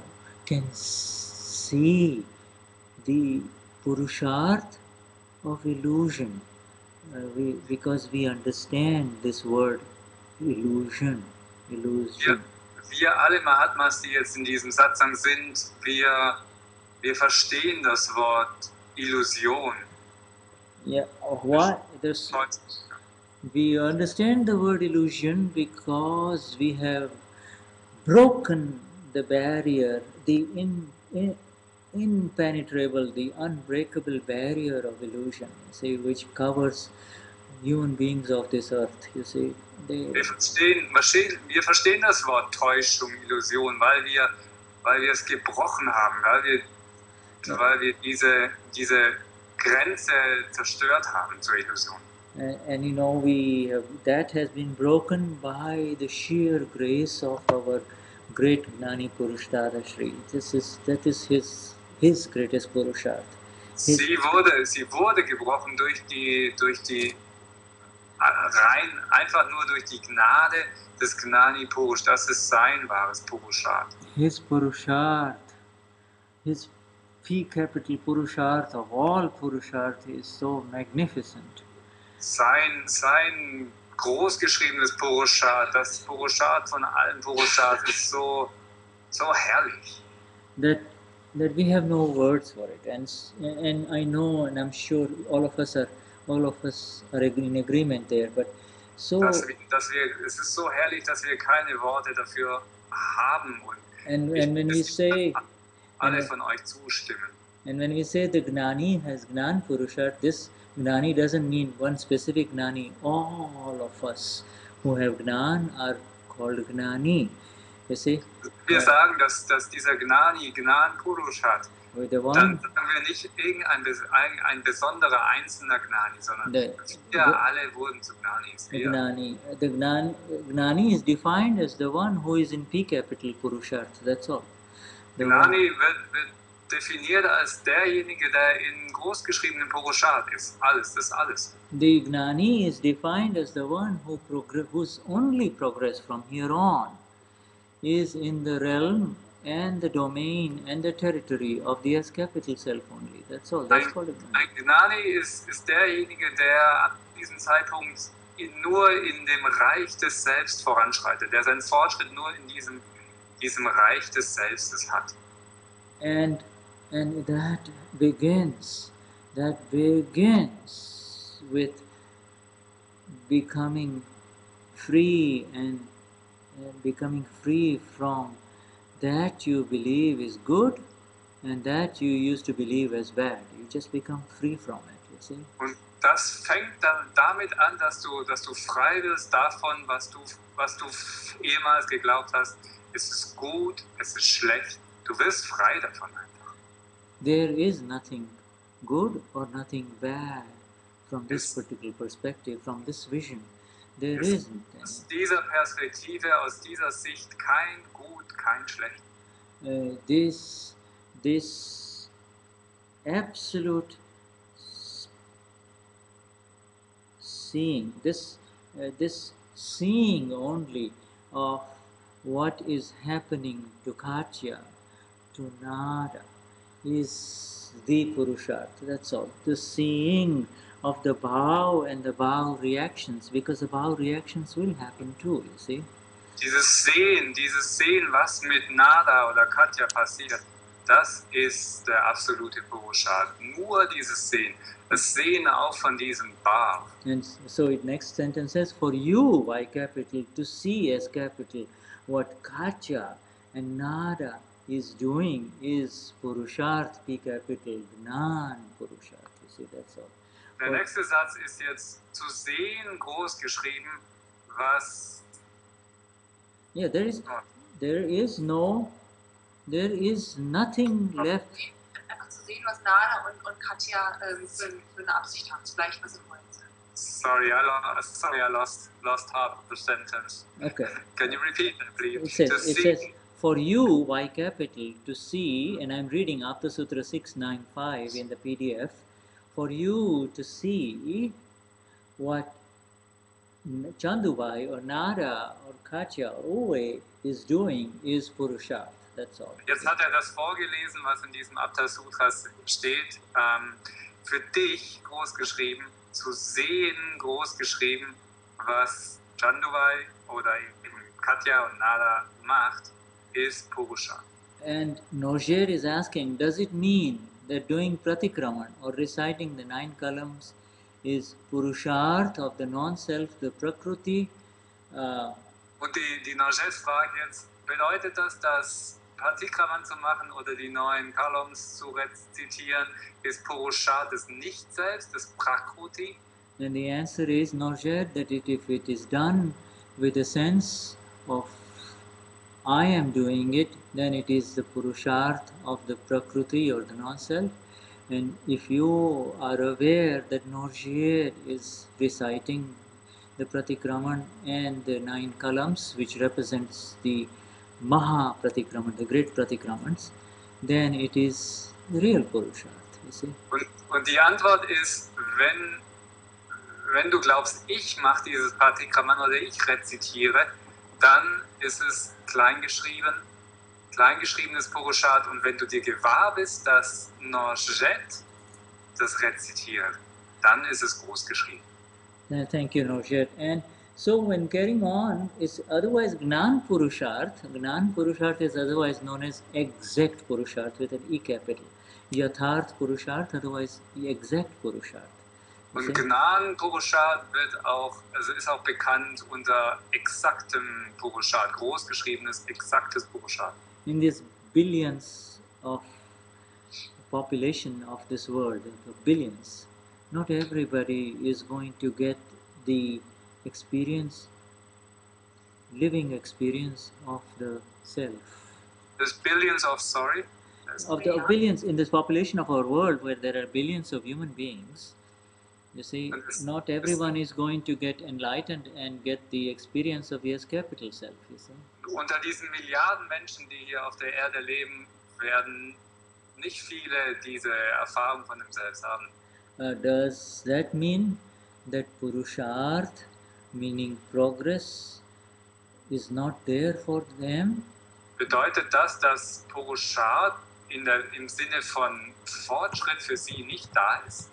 can see the Purusharth of illusion, because we understand this word illusion. Wir alle Mahatmas, die jetzt in diesem Satsang sind, wir verstehen das Wort Illusion. Yeah, what? We understand the word illusion because we have broken the barrier, the impenetrable, the unbreakable barrier of illusion, you see, which covers human beings of this earth, you see. Wir verstehen das Wort Täuschung, Illusion, weil wir es gebrochen haben, weil wir diese Grenze zerstört haben zur Illusion. And you know, that has been broken by the sheer grace of our great Gnani Purush Dadashri. That is his greatest Purusharth. Sie wurde gebrochen durch die einfach nur durch die Gnade des Gnani Purush. Das ist sein wahres Purusharth. His Purusharth, his P capital Purusharth of all Purusharth is so magnificent. Sein großgeschriebenes Purusharth, das Purusharth von allen Purusharth, ist so herrlich. That we have no words for it, and I know, and I'm sure all of us are in agreement there. But so es ist so herrlich, dass wir keine Worte dafür haben, and when we say alle von euch zustimmen. And when we say the Gnani has Gnan Purushartha, this Gnani doesn't mean one specific Gnani. All of us who have Gnan are called Gnani. You see? Wir sagen, dass dieser Gnani Gnan Purush hat. Dann sagen wir nicht ein besonderer einzelner Gnani, sondern wir alle wurden zu Gnanis. The Gnani is defined as the one who is in P capital Purushartha. That's all. Gnani wird definiert als derjenige, der in großgeschriebenen Purusharth ist. Das ist alles. The Gnani is defined as the one whose only progress from here on is in the realm and the domain and the territory of the S capital self only. That's all. That's called a Gnani. Ein Gnani ist derjenige, der ab diesem Zeitpunkt nur in dem Reich des Selbst voranschreitet, der seinen Fortschritt nur in diesem Reich des Selbstes hat. And that begins with becoming free and becoming free from that you believe is good and that you used to believe as bad. You just become free from it, you see. Und das fängt dann damit an, dass du frei wirst davon, was du ehemals geglaubt hast. Es ist gut, es ist schlecht. Du wirst frei davon einfach. There is nothing good or nothing bad. from this particular perspective, from this vision, there isn't any. Aus dieser Perspektive, aus dieser Sicht kein Gut, kein Schlecht. This absolute seeing, this seeing only of what is happening to Katya, to Nada, is the Purushartha. That's all. The seeing of the Bhaav and the Bhaav reactions, because the Bhaav reactions will happen too, you see. Dieses Sehen, was mit Nada oder Katya passiert, das ist der absolute Purushartha. Nur dieses Sehen. Das Sehen auch von diesem Bhaav. And so it next sentence says, for you, Y capital, to see as capital, what Katya and Nada is doing is Purushartha, P capital, Gnan Purushartha. You see, that's all. Der nächste Satz ist jetzt zu sehen, groß geschrieben, was... Yeah, there is nothing left. Einfach zu sehen, was Nada und Katja für eine Absicht haben, zu gleich, was sie wollen. Sorry, I lost half of the sentence. Okay. Can you repeat that, please? It says, for you, Y capital, to see, and I'm reading Aptasutras 695 in the PDF, for you to see what Chandubhai or Nada or Katya or Uwe is doing is Purushartha. That's all. Jetzt hat das vorgelesen, was in diesem Aptasutras steht. Für dich groß geschrieben, zu sehen groß geschrieben, was Chandubhai oder eben Katya und Nada macht, ist Purushartha. And Knower-Seer is asking, does it mean that doing pratikraman or reciting the 9 columns is Purushartha of the non-self, the Prakriti? Und die Knower-Seer fragt jetzt, bedeutet das Pratikraman zu machen oder die 9 Columns zu rezitieren, ist Purushartha das Nicht-Selbst, das Prakriti? And the answer is, Knower-Seer, that if it is done with a sense of I am doing it, then it is the Purushartha of the Prakriti or the non-self. And if you are aware that Knower-Seer is reciting the Pratikraman and the 9 columns, which represents the Maha Pratikraman, the great Pratikramans, then it is the real Purushartha, you see. Und die Antwort ist, wenn du glaubst, ich mache dieses Pratikraman oder ich rezitiere, dann ist es kleingeschriebenes Purushartha, und wenn du dir gewahr bist, dass Knower-Seer das rezitiert, dann ist es groß geschrieben. Thank you, Knower-Seer. And so when carrying on, is otherwise Gnan Purushartha. Gnan Purushartha is otherwise known as exact Purushartha with an E capital. Yathartha Purushartha, otherwise the exact Purushartha. Und Gnan Purushartha ist auch bekannt unter exaktem Purushartha, großgeschriebenes, exaktes Purushartha. In these billions of population of this world, the billions, not everybody is going to get the experience, living experience of the self. There's billions of, billions in this population of our world, where there are billions of human beings. You see, not everyone is going to get enlightened and get the experience of the S capital self, you see. Unter diesen Milliarden Menschen, die hier auf der Erde leben, werden nicht viele diese Erfahrung von dem Selbst haben. Does that mean that Purushartha, meaning progress, is not there for them? Bedeutet das, dass Purushartha im Sinne von Fortschritt für sie nicht da ist?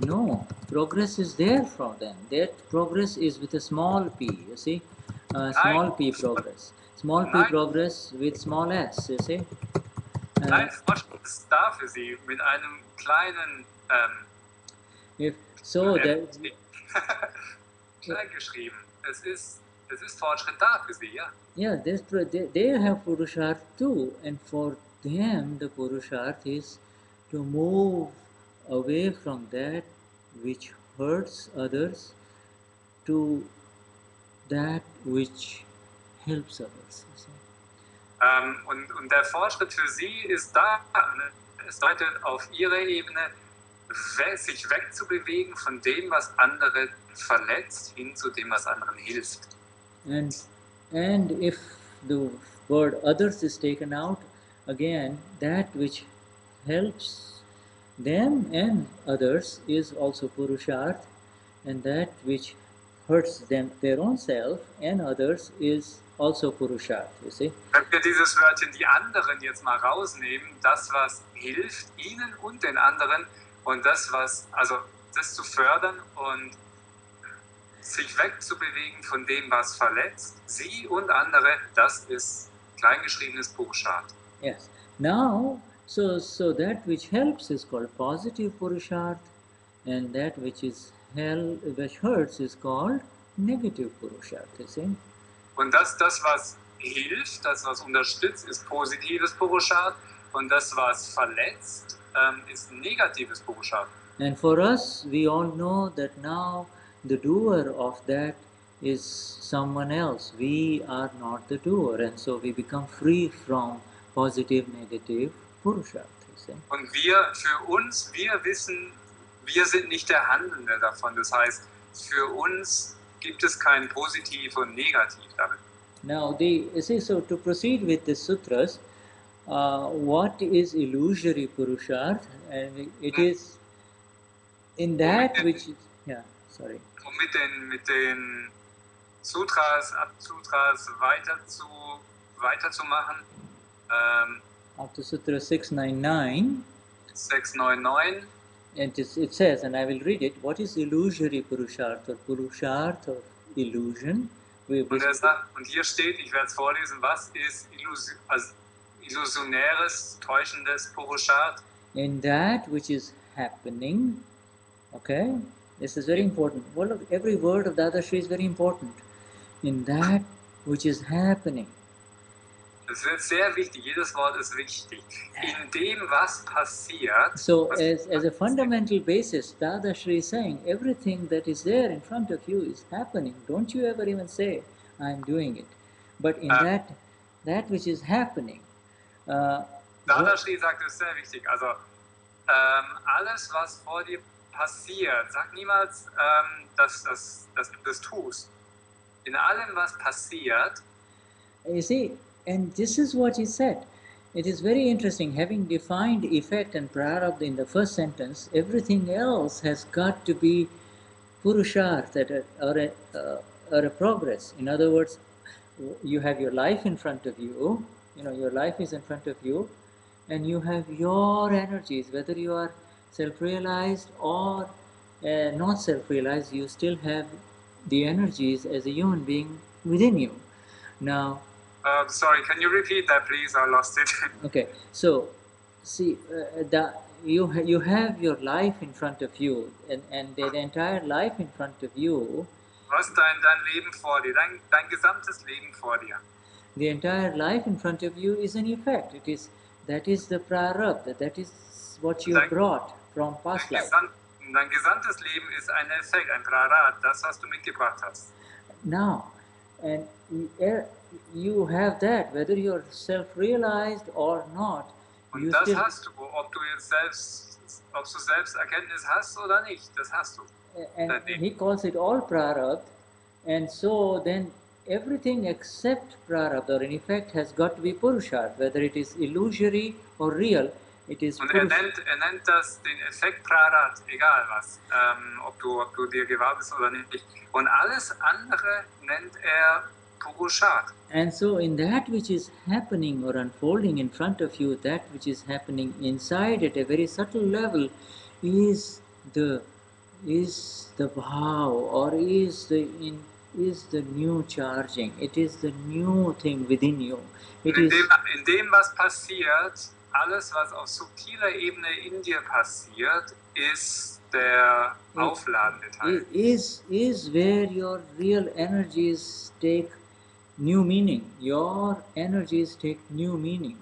No, progress is there for them. That progress is with a small p, you see. Small p progress. Small p progress with small s, you see. Nein, Fortschritt ist da für sie mit einem kleinen klein geschrieben. Es ist Fortschritt da für sie, ja. Yeah, they have Purushartha too, and for them the Purushartha is to move away from that which hurts others to that which helps others. Und der Fortschritt für sie ist da, es deutet auf ihrer Ebene sich wegzubewegen von dem, was andere verletzt, hin zu dem, was anderen hilft. And if the word others is taken out, again, that which helps them and others is also Purushartha, and that which hurts them, their own self and others, is also Purushartha, you see. Wenn wir dieses Wörtchen die anderen jetzt mal rausnehmen, das, was hilft ihnen und den anderen, und das, was, also das zu fördern und sich wegzubewegen von dem, was verletzt, sie und andere, das ist kleingeschriebenes Purushartha. Yes. Now, so that which helps is called positive Purushartha, and that which hurts is called negative Purushartha, you see. Und das, was hilft, das, was unterstützt, ist positives Purushartha, und das, was verletzt, ist negatives Purushartha. And for us, we all know that now the doer of that is someone else. We are not the doer, and so we become free from positive, negative Purushartha. Und wir, für uns, wir wissen, wir sind nicht der Handelnde davon. Das heißt, für uns gibt es kein Positiv und Negativ darin. Now, so to proceed with the sutras, what is illusory Purushartha? And it is in that which is, yeah, sorry. Um mit den Sutras, Aptasutras weiterzumachen. Aptasutras 699. 699. And it says, and I will read it, what is illusory Purushartha, or Purushartha of illusion? Und hier steht, ich werde es vorlesen, was ist illusionäres, täuschendes Purushartha? In that which is happening, okay? This is very important. Well, every word of Dadashri is very important. In that which is happening. Das wird sehr wichtig, jedes Wort ist wichtig. In dem, was passiert. So, as a fundamental basis, Dadashri is saying everything that is there in front of you is happening. Don't you ever even say, I'm doing it. But in that which is happening. Dadashri sagt, das ist sehr wichtig. Also, alles, was vor dir passiert, sag niemals, dass du das tust. In allem, was passiert. You see, and this is what he said. It is very interesting, having defined effect and prarabdha in the first sentence, everything else has got to be Purushartha or a progress. In other words, you have your life in front of you, your life is in front of you, and you have your energies, whether you are self-realized or not self-realized, you still have the energies as a human being within you. Now, sorry, can you repeat that, please? I lost it. Okay, so see, you have your life in front of you, and the entire life in front of you. Du hast dein Leben vor dir, dein gesamtes Leben vor dir. The entire life in front of you is an effect. That is the prarabdha. That is what you brought from past life. Dein gesamtes Leben ist ein Effekt, ein prarabdha, das, was du mitgebracht hast. Now, and you have that, whether you are self-realized or not. Und das hast du, ob du Selbsterkenntnis hast oder nicht, das hast du. And he calls it all prarabdha, and so then everything except prarabdha, or in effect, has got to be Purushartha, whether it is illusory or real. It is und nennt das den Effekt prarabdha, egal was, ob du dir gewahr bist oder nicht. Und alles andere nennt Purushartha. And so in that which is happening or unfolding in front of you, that which is happening inside at a very subtle level is the Bhaav, or is the new charging. It is the new thing within you. In dem, was passiert, alles, was auf subtiler Ebene in dir passiert, ist der aufladende Teil. Is where your real energies take new meaning. Your energies take new meaning.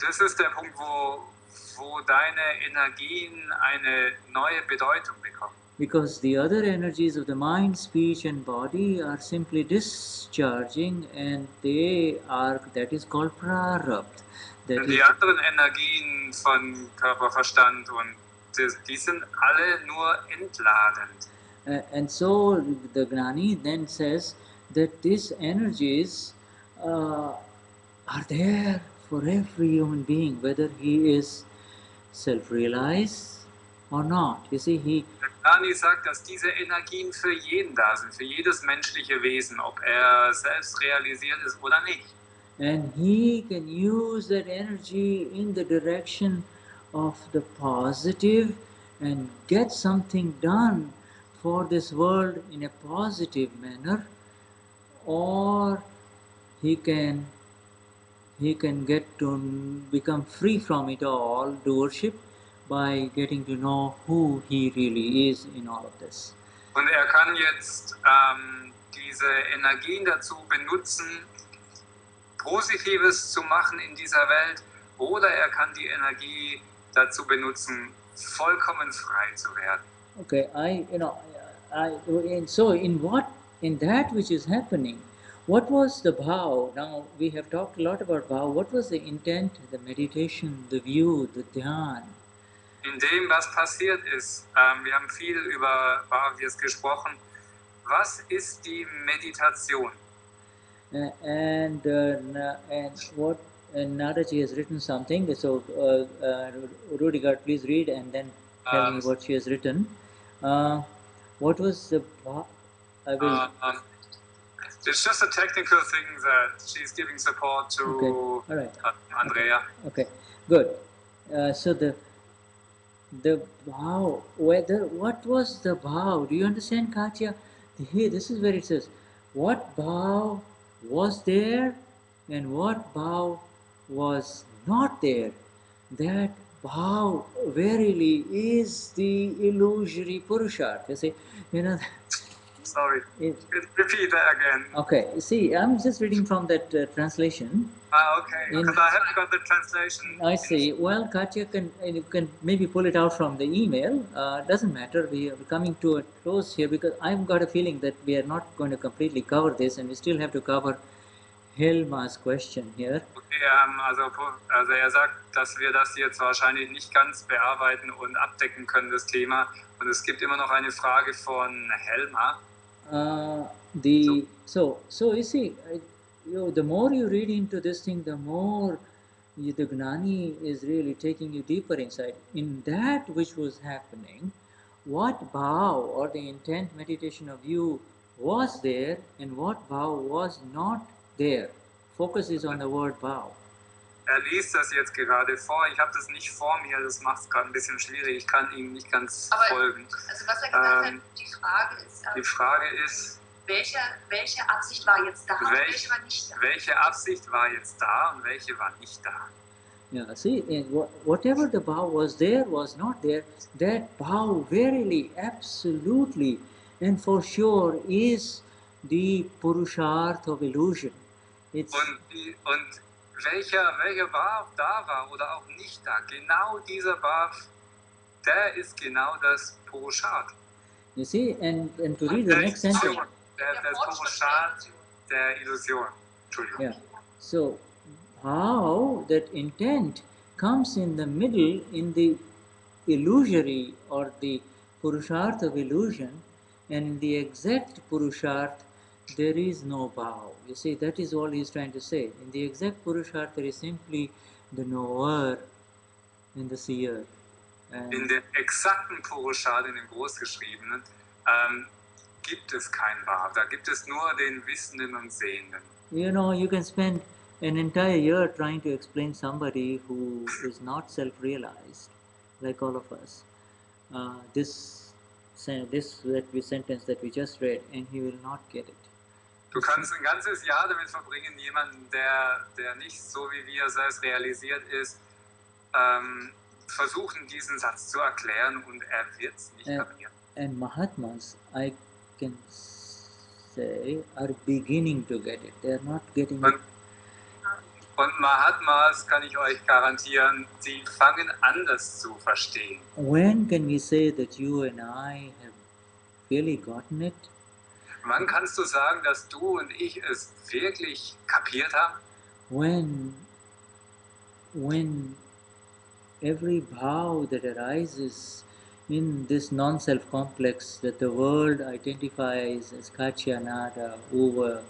Das ist der Punkt, wo deine Energien eine neue Bedeutung bekommen. Because the other energies of the mind, speech and body are simply discharging, and that is called prarabdha. Die anderen Energien von Körper, Verstand und die sind alle nur entladend. And so the Gnani then says that these energies are there for every human being, whether he is self-realized or not. You see, Der Gnani sagt, dass diese Energien für jeden da sind, für jedes menschliche Wesen, ob er selbst realisiert ist oder nicht. And he can use that energy in the direction of the positive and get something done for this world in a positive manner, or he can get to become free from it all, doership, by getting to know who he really is in all of this. Und er kann jetzt diese Energien dazu benutzen, Positives zu machen in dieser Welt, oder er kann die Energie dazu benutzen, vollkommen frei zu werden. Okay, so in that which is happening, what was the Bhaav? Now we have talked a lot about Bhaav. What was the intent, the meditation, the view, the dhyan? In dem, was passiert ist, wir haben viel über Bhaav jetzt gesprochen. Was ist die Meditation? And what Nadaji has written something. So Rudiger, please read and then tell me what she has written. What was the? It's just a technical thing that she's giving support to. Okay. All right. Andrea. Okay. Good. So the Bhaav. What was the Bhaav? Do you understand, Katya? Here, this is where it says, what Bhaav was there and what Bhaav was not there. That Bhaav verily is the illusory Purushartha. You see, Sorry, repeat that again. Okay, see, I'm just reading from that translation. Okay, because I haven't got the translation. I see. Well, Katya you can maybe pull it out from the email. Doesn't matter. We are coming to a close here because I've got a feeling that we are not going to completely cover this, and we still have to cover Helma's question here. Okay, also er sagt, dass wir das jetzt wahrscheinlich nicht ganz bearbeiten und abdecken können, das Thema. Und es gibt immer noch eine Frage von Helma. So you see, the more you read into this thing, the more the Gnani is really taking you deeper inside. In that which was happening, what Bhaav or the intent meditation of you was there and what Bhaav was not there. Focus is on the word Bhaav. Liest das jetzt gerade vor. Ich habe das nicht vor mir, das macht es gerade ein bisschen schwierig. Ich kann ihm nicht ganz folgen. Also was er gesagt hat, die Frage ist, welche Absicht war jetzt da und welche war nicht da? Welche Absicht war jetzt da und welche war nicht da? Yeah, see, whatever the Bhaav was there, was not there, that Bhaav verily, absolutely, and for sure is the Purushartha of illusion. It's und welcher Bhaav da war oder auch nicht da, genau dieser Bhaav, der ist genau das Purushartha. You see, and to read the next sentence. Der Purushartha der Illusion. Entschuldigung. Yeah. So, how that intent comes in the middle in the illusory or the Purushartha of illusion, and in the exact Purushartha there is no Bhaav. You see, that is all he is trying to say. In the exact Purushartha there is simply the knower and the seer. In der exakten Purushartha, in dem Großgeschriebenen, gibt es kein Bhaav. Da gibt es nur den Wissenden und Sehenden. You know, you can spend an entire year trying to explain somebody who is not self-realized, like all of us, this sentence that we just read, and he will not get it. Du kannst ein ganzes Jahr damit verbringen, jemanden, der nicht so wie wir selbst realisiert ist, versuchen, diesen Satz zu erklären, und er wird es nicht kapieren. And Mahatmas, I can say, are beginning to get it. They are not getting it. Und Mahatmas, kann ich euch garantieren, sie fangen an, das zu verstehen. When can we say that you and I have really gotten it? Wann kannst du sagen, dass du und ich es wirklich kapiert haben? When every bhāv that arises in this non-self complex that the world identifies as Kachya, Nada, Uva,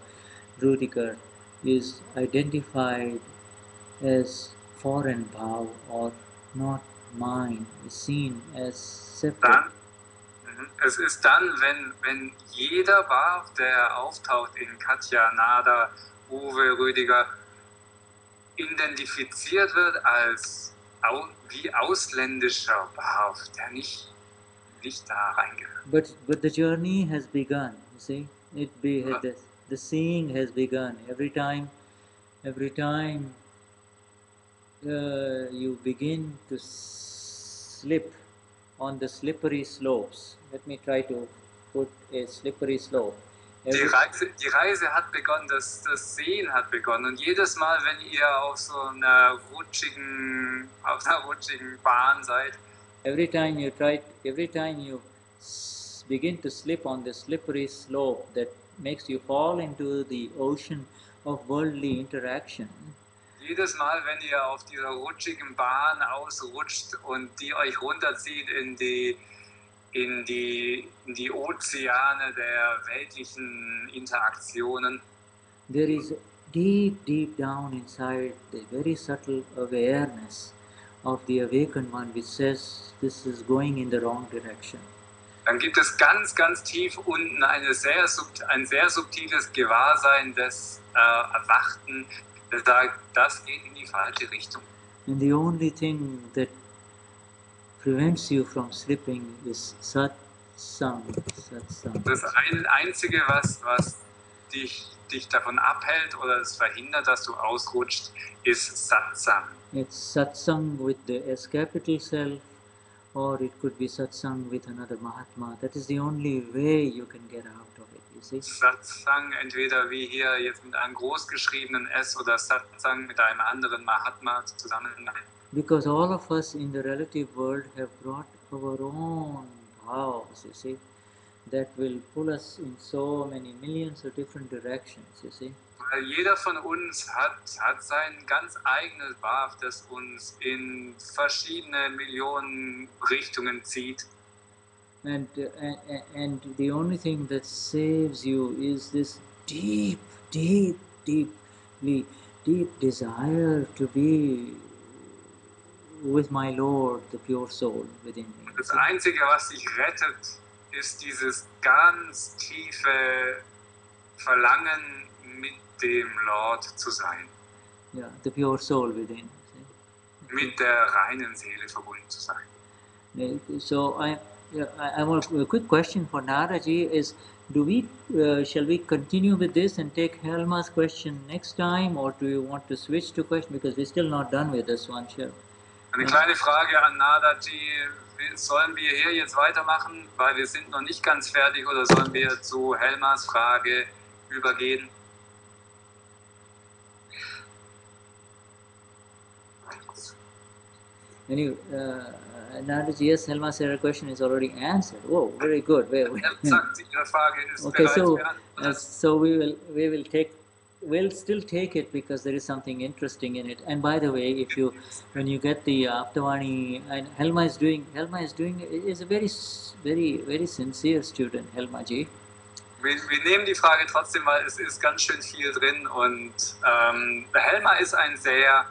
Rudiger, is identified as foreign bhāv or not mine, is seen as separate. Es ist dann, wenn jeder Bhāv, der auftaucht in Katja, Nada, Uwe, Rüdiger, identifiziert wird als wie ausländischer Bhāv, der nicht da reingehört. But the journey has begun, you see. The seeing has begun. Every time you begin to slip on the slippery slopes. Let me try to put a slippery slope. Die Reise hat begonnen, das Sehen hat begonnen. Und jedes Mal, wenn ihr auf einer rutschigen Bahn seid, every time you begin to slip on the slippery slope that makes you fall into the ocean of worldly interaction. Jedes Mal, wenn ihr auf dieser rutschigen Bahn ausrutscht und die euch runterzieht in die Ozeane der weltlichen Interaktionen. There is deep down inside the very subtle awareness of the awakened one which says this is going in the wrong direction. Dann gibt es ganz tief unten ein sehr subtiles Gewahrsein des Erwachten, das sagt, das geht in die falsche Richtung. And the only thing that prevents you from slipping is Satsang. Das Einzige, was dich davon abhält oder es verhindert, dass du ausrutscht, ist Satsang. It's Satsang with the S capital self, or it could be Satsang with another Mahatma. That is the only way you can get out of it, you see. Satsang entweder wie hier jetzt mit einem großgeschriebenen S oder Satsang mit einem anderen Mahatma zusammen. Because all of us in the relative world have brought our own bhavs, you see, that will pull us in so many millions of different directions, you see. Jeder von uns hat sein ganz eigenes Bhāv, das uns in verschiedene Millionen Richtungen zieht. And the only thing that saves you is this deep desire to be with my Lord, the pure soul within me. Das Einzige, was dich rettet, ist dieses ganz tiefe Verlangen, mit dem Lord zu sein. Yeah, the pure soul within. See? Mit der reinen Seele verbunden zu sein. So I have a quick question for Naraji is, shall we continue with this and take Helma's question next time, or do you want to switch to question, because we're still not done with this one, sure. Eine kleine Frage an Nadaji, sollen wir hier jetzt weitermachen, weil wir sind noch nicht ganz fertig, oder sollen wir zu Helmas Frage übergehen? Anyway, Nadaji, yes, Helma said her question is already answered. Oh, very good. Okay, so we'll still take it because there is something interesting in it. And by the way, when you get the Aptavani, and Helma is a very sincere student, Helma ji. Wir nehmen die Frage trotzdem, weil es ist ganz schön viel drin und Helma ist ein sehr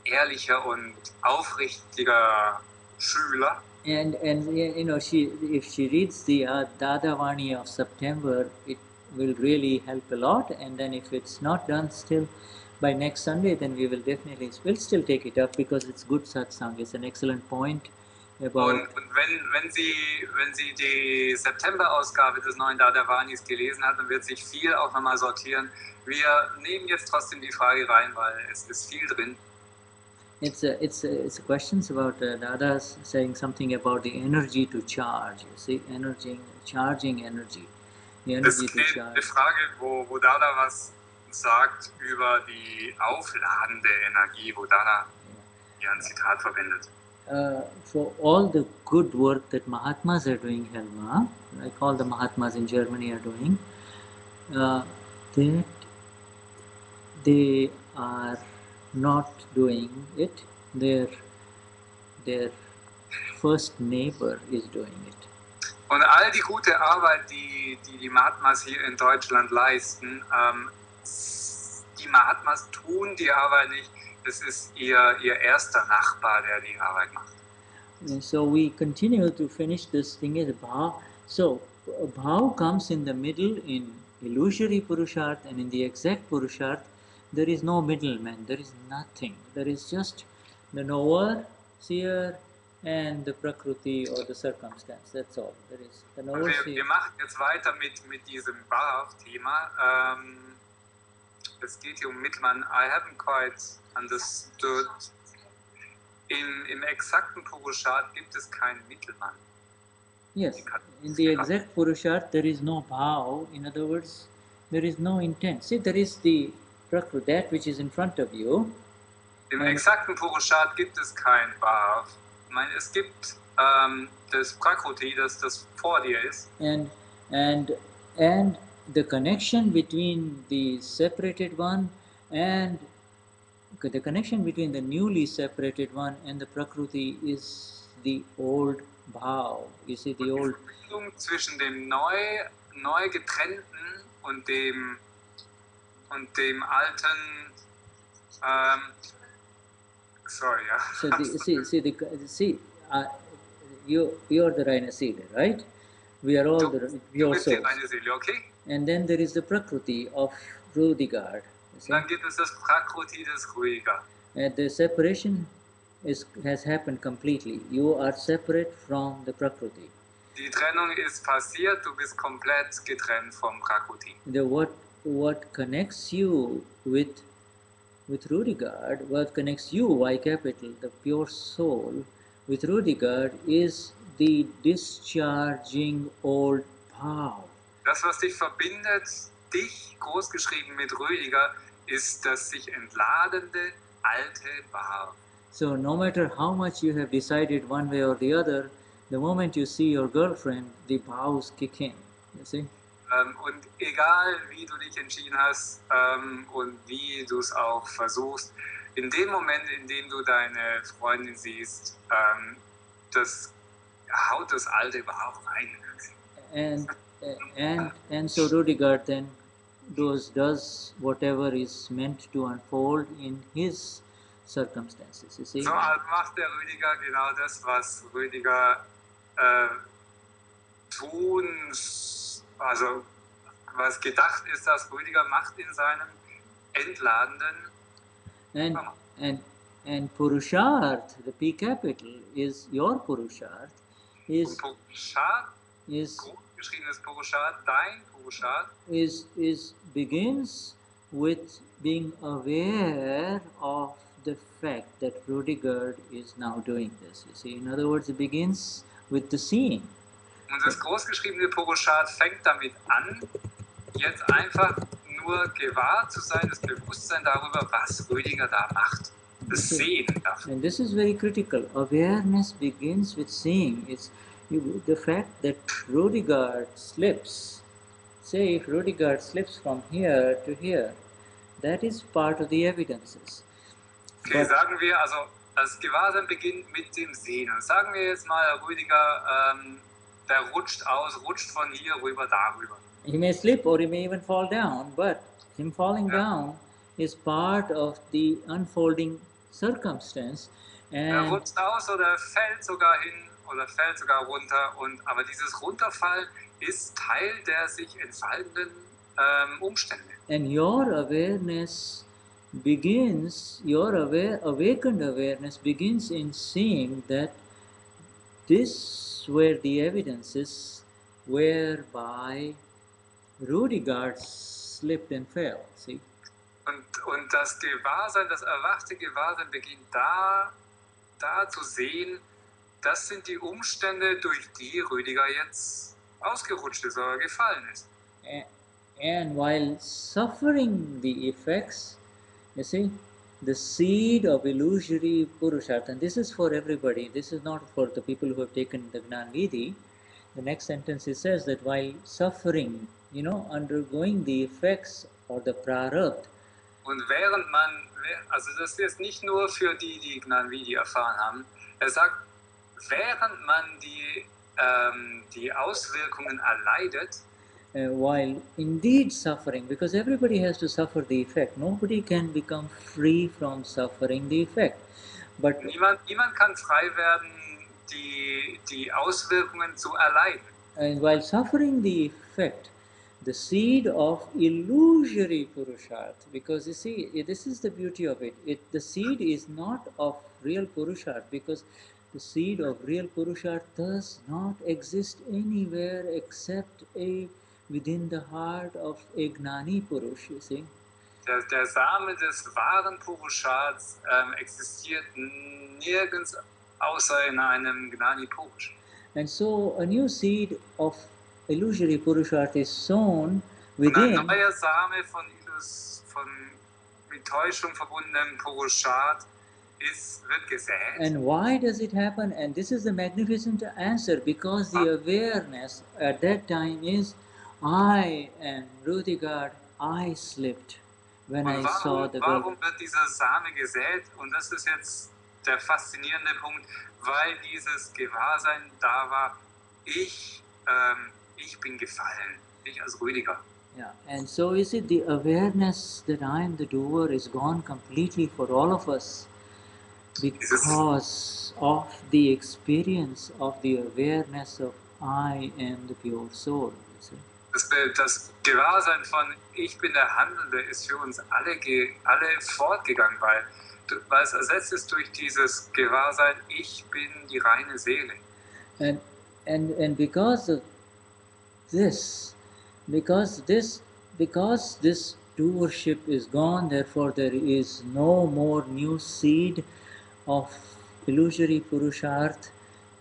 ehrlicher und aufrichtiger Schüler. And you know, if she reads the Dadavani of September, it will really help a lot. And then if it's not done still by next Sunday, then we'll still take it up because it's good satsang. It's an excellent point about. Und wenn sie die September-Ausgabe des neuen Dadavanis gelesen hat, dann wird sich viel auch nochmal sortieren. Wir nehmen jetzt trotzdem die Frage rein, weil es ist viel drin. It's questions about Dada's saying something about the energy to charge. You see, charging energy. The energy to charge. Eine Frage, wo Dada was sagt über die aufladende Energie, wo Dada hier ein Zitat verwendet. For all the good work that Mahatmas are doing, Helma, like all the Mahatmas in Germany are doing, that they are not doing it. their first neighbor is doing it. Und all die gute Arbeit, die Mahatmas hier in Deutschland leisten, die Mahatmas tun die Arbeit nicht, es ist ihr erster Nachbar, der die Arbeit macht. And so we continue to finish this thing as Bhaav. So Bhaav comes in the middle in illusory Purushartha, and in the exact Purushartha there is no middleman, there is nothing. There is just the knower, seer, and the Prakriti or the circumstance. That's all. There is the knower, seer. Wir machen jetzt weiter mit diesem Bhaav-Thema. Es geht hier um Mittelmann. I haven't quite understood. Im exakten Purushartha gibt es keinen Mittelmann. Yes, in the exact Purushartha there is no Bhaav. In other words, there is no intent. See, there is the Prakriti, that which is in front of you. Im exakten Purushartha gibt es kein Bhaav. Ich meine, es gibt das Prakriti, das vor dir ist. And the connection between the separated one and the connection between the newly separated one and the Prakriti is the old Bhaav. You see, the old. Die Verbindung zwischen dem neu getrennten und dem alten. Sorry, yeah. So you are the Reiner Seele, right? We are all we are souls. Okay? And then there is the Prakriti of Rudigard. Dann gibt es das Prakriti des Rudiger. And the separation has happened completely. You are separate from the Prakriti. Die Trennung ist passiert, du bist komplett getrennt vom Prakriti. What connects you with Rudigard, what connects you, Y capital, the pure soul, with Rudigard is the discharging old Bhaav. Das, was dich verbindet, dich großgeschrieben mit Rüdiger, ist das sich entladende alte Bhaav. So no matter how much you have decided one way or the other, the moment you see your girlfriend, the Bhaavs kick in. You see? Und egal wie du dich entschieden hast und wie du es auch versuchst, in dem Moment, in dem du deine Freundin siehst, das haut das alte Bhaav rein. And so Rudigard then does whatever is meant to unfold in his circumstances. You see? So macht der Rüdiger genau das, was Rüdiger tun, also was gedacht ist, dass Rüdiger macht in seinem entladenden. And Purushartha, the P capital, is your Purushartha. Geschriebenes Purushartha, dein Purushartha, begins with being aware of the fact that Rudigard is now doing this. You see, in other words, it begins with the seeing. Und das großgeschriebene Purushartha fängt damit an, jetzt einfach nur gewahr zu sein, das Bewusstsein darüber, was Rüdiger da macht. Das Sehen davon. And this is very critical. Awareness begins with seeing. It's the fact that Rudigard slips. Say if Rudigard slips from here to here, that is part of the evidences. Okay, sagen wir, also das Gewahrsein beginnt mit dem Sehen. Und sagen wir jetzt mal, Rüdiger, der rutscht von hier rüber darüber. He may slip or he may even fall down, but him falling down is part of the unfolding circumstance. Er rutscht aus oder fällt sogar hin oder fällt sogar runter. Aber dieses Runterfallen ist Teil der sich entfaltenden Umstände. And your awareness begins, awakened awareness begins in seeing that this were the evidences whereby Rudigard slipped and fell. See? Und das Gewahrsein, das erwachte Gewahrsein beginnt da zu sehen, das sind die Umstände, durch die Rüdiger jetzt ausgerutscht ist oder gefallen ist. And while suffering the effects, you see, the seed of illusory Purushartha, and this is for everybody, this is not for the people who have taken the Gnan Vidhi. The next sentence it says that while suffering, undergoing the effects or the prarabdha. Und während man, also das ist jetzt nicht nur für die Gnan Vidhi erfahren haben, Er sagt, während man die Auswirkungen erleidet, while indeed suffering, because everybody has to suffer the effect. Nobody can become free from suffering the effect. But niemand kann frei werden, die Auswirkungen zu erleiden. And while suffering the effect, the seed of illusory Purushartha, because you see, this is the beauty of it. The seed is not of real Purushartha, because the seed of real Purushartha does not exist anywhere except within the heart of a Gnani Purush, you see. Der Same des wahren Purusharths existiert nirgends außer in einem Gnani Purush. And so a new seed of illusory Purushartha is sown within. Ein neuer Same von mit Täuschung verbundenem Purusharth wird gesät. And why does it happen? And this is the magnificent answer, because the awareness at that time is, I am Rudigard, I slipped when I saw the world. Warum wird dieser Same gesät? Und das ist jetzt der faszinierende Punkt, weil dieses Gewahrsein da war, ich bin gefallen, ich als Rüdiger. Yeah, and so is it the awareness that I am the doer is gone completely for all of us, because of the experience of the awareness of I am the pure soul. Das Gewahrsein von ich bin der Handelnde ist für uns alle fortgegangen, weil es ersetzt ist durch dieses Gewahrsein, ich bin die reine Seele. And because of this, because this doership is gone, therefore there is no more new seed of illusory Purushartha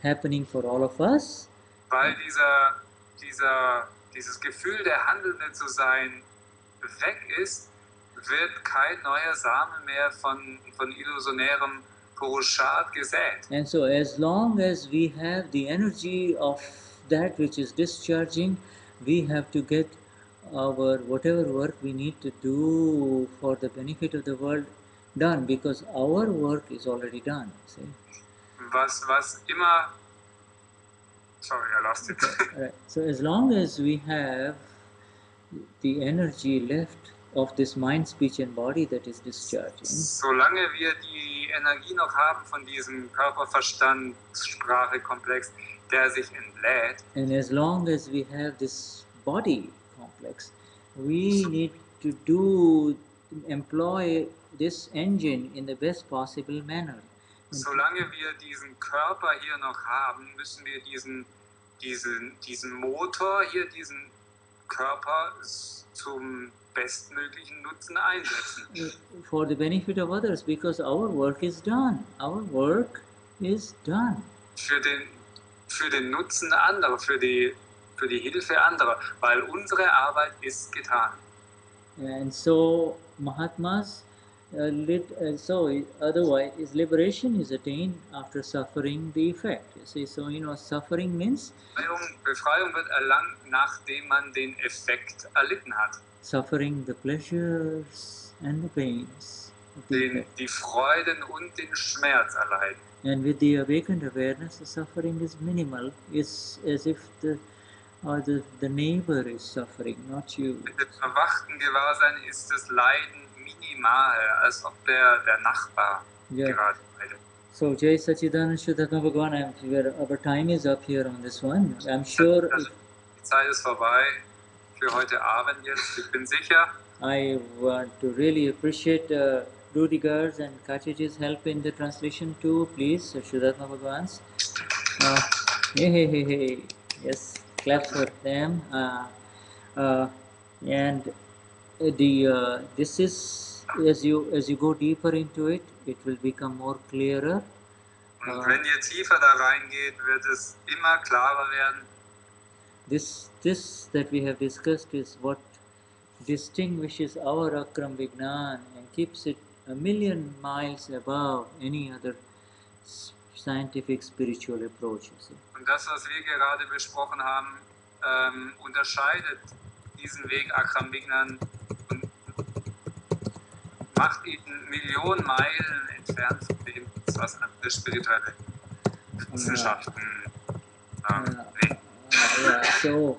happening for all of us. Weil dieses Gefühl der Handelnde zu sein weg ist, wird kein neuer Same mehr von illusionärem Purushartha gesät. And so as long as we have the energy of that which is discharging, we have to get our whatever work we need to do for the benefit of the world done, because our work is already done. See? Was immer... Sorry, I lost it. Right. So as long as we have the energy left of this mind, speech and body that is discharging, solange wir die Energie noch haben von diesem Körper-Verstand-Sprache-Komplex, der sich entlädt, and as long as we have this body complex, we need to employ this engine in the best possible manner. Solange wir diesen Körper hier noch haben, müssen wir diesen Motor hier, diesen Körper zum bestmöglichen Nutzen einsetzen. For the benefit of others, because our work is done. Our work is done. Für den Nutzen anderer, für die Hilfe anderer, weil unsere Arbeit ist getan. And so Mahatmas, otherwise liberation is attained after suffering the effect. You see, so suffering means Befreiung wird erlangt, nachdem man den Effekt erlitten hat. Suffering the pleasures and the pains. Die Freuden und den Schmerz erleiden. And with the awakened awareness, the suffering is minimal. It's as if the neighbor is suffering, not you. Mit dem erwachten Gewahrsein ist das Leiden minimal, als ob der Nachbar gerade leidet. So, Jai Sachidanand Shuddhatma Bhagavan, our time is up here on this one. I'm sure... Die Zeit ist vorbei für heute Abend jetzt, ich bin sicher. I want to really appreciate Rudigar's and Kachaji's help in the translation too, please, Shuddhatma Bhagavan's. Hey. Yes, claps for them. And this is, as you go deeper into it, it will become more clearer. Und wenn ihr tiefer da reingeht, wird es immer klarer werden. This that we have discussed is what distinguishes our Akram Vignan and keeps it a million miles above any other scientific spiritual approach. Und das, was wir gerade besprochen haben, unterscheidet diesen Weg Akram Vignan und macht ihn Millionen Meilen entfernt von dem, was andere spirituelle Wissenschaften. So,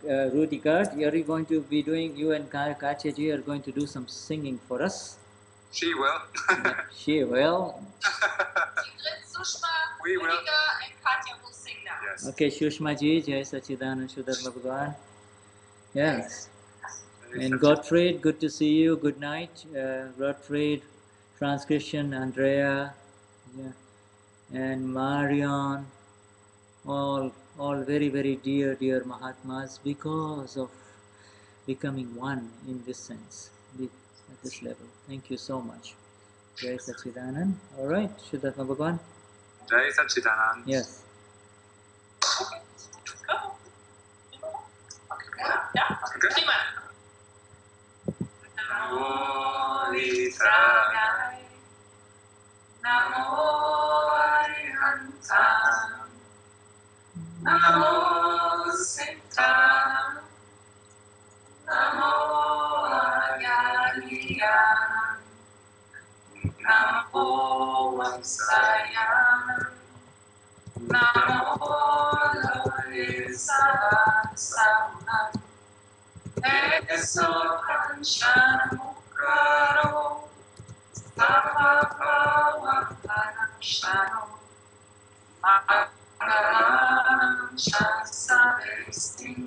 Rudika, are you going to be doing, you and Katyaji are going to do some singing for us? She will. She will. Sushma, We will. Rudika, and Katya will sing now. Yes. Okay, Shushma ji, Jai Sachidanand Shuddharma Bhagavan. Yes. And Gottfried, good to see you. Good night. Gottfried, Transcription, Andrea, yeah, and Marion, all very, very dear Mahatmas because of becoming one in this sense, at this level. Thank you so much. Jai Sachidanand. All right, Shuddharma Bhagavan. Jai Sachidanand. Yes. Okay. Namo Vitanai, Namo Arihanta, Namo Septa, Namo Ayaliya, Namo Vamsaya, Namo Satsang. Eso Kanchanukaro, Sarvabhava Panashano, Agaram Shasavestim,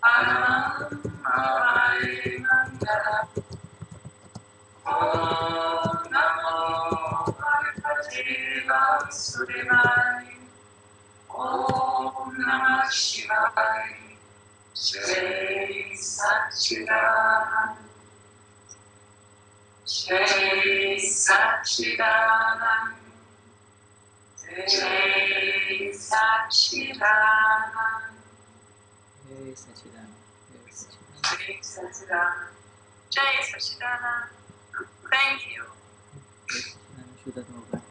Aram Arai Mandala. Om Namo Bhagavate Sudevai, Om Namah Shivaya. Jai Sachidanand, Jai Sachidanand, Jai Sachidanand, Jai Sachidanand. Jai Sachidanand, Jai Sachidanand. Thank you. Jai Sachidanand Shuddharma Bhagavan.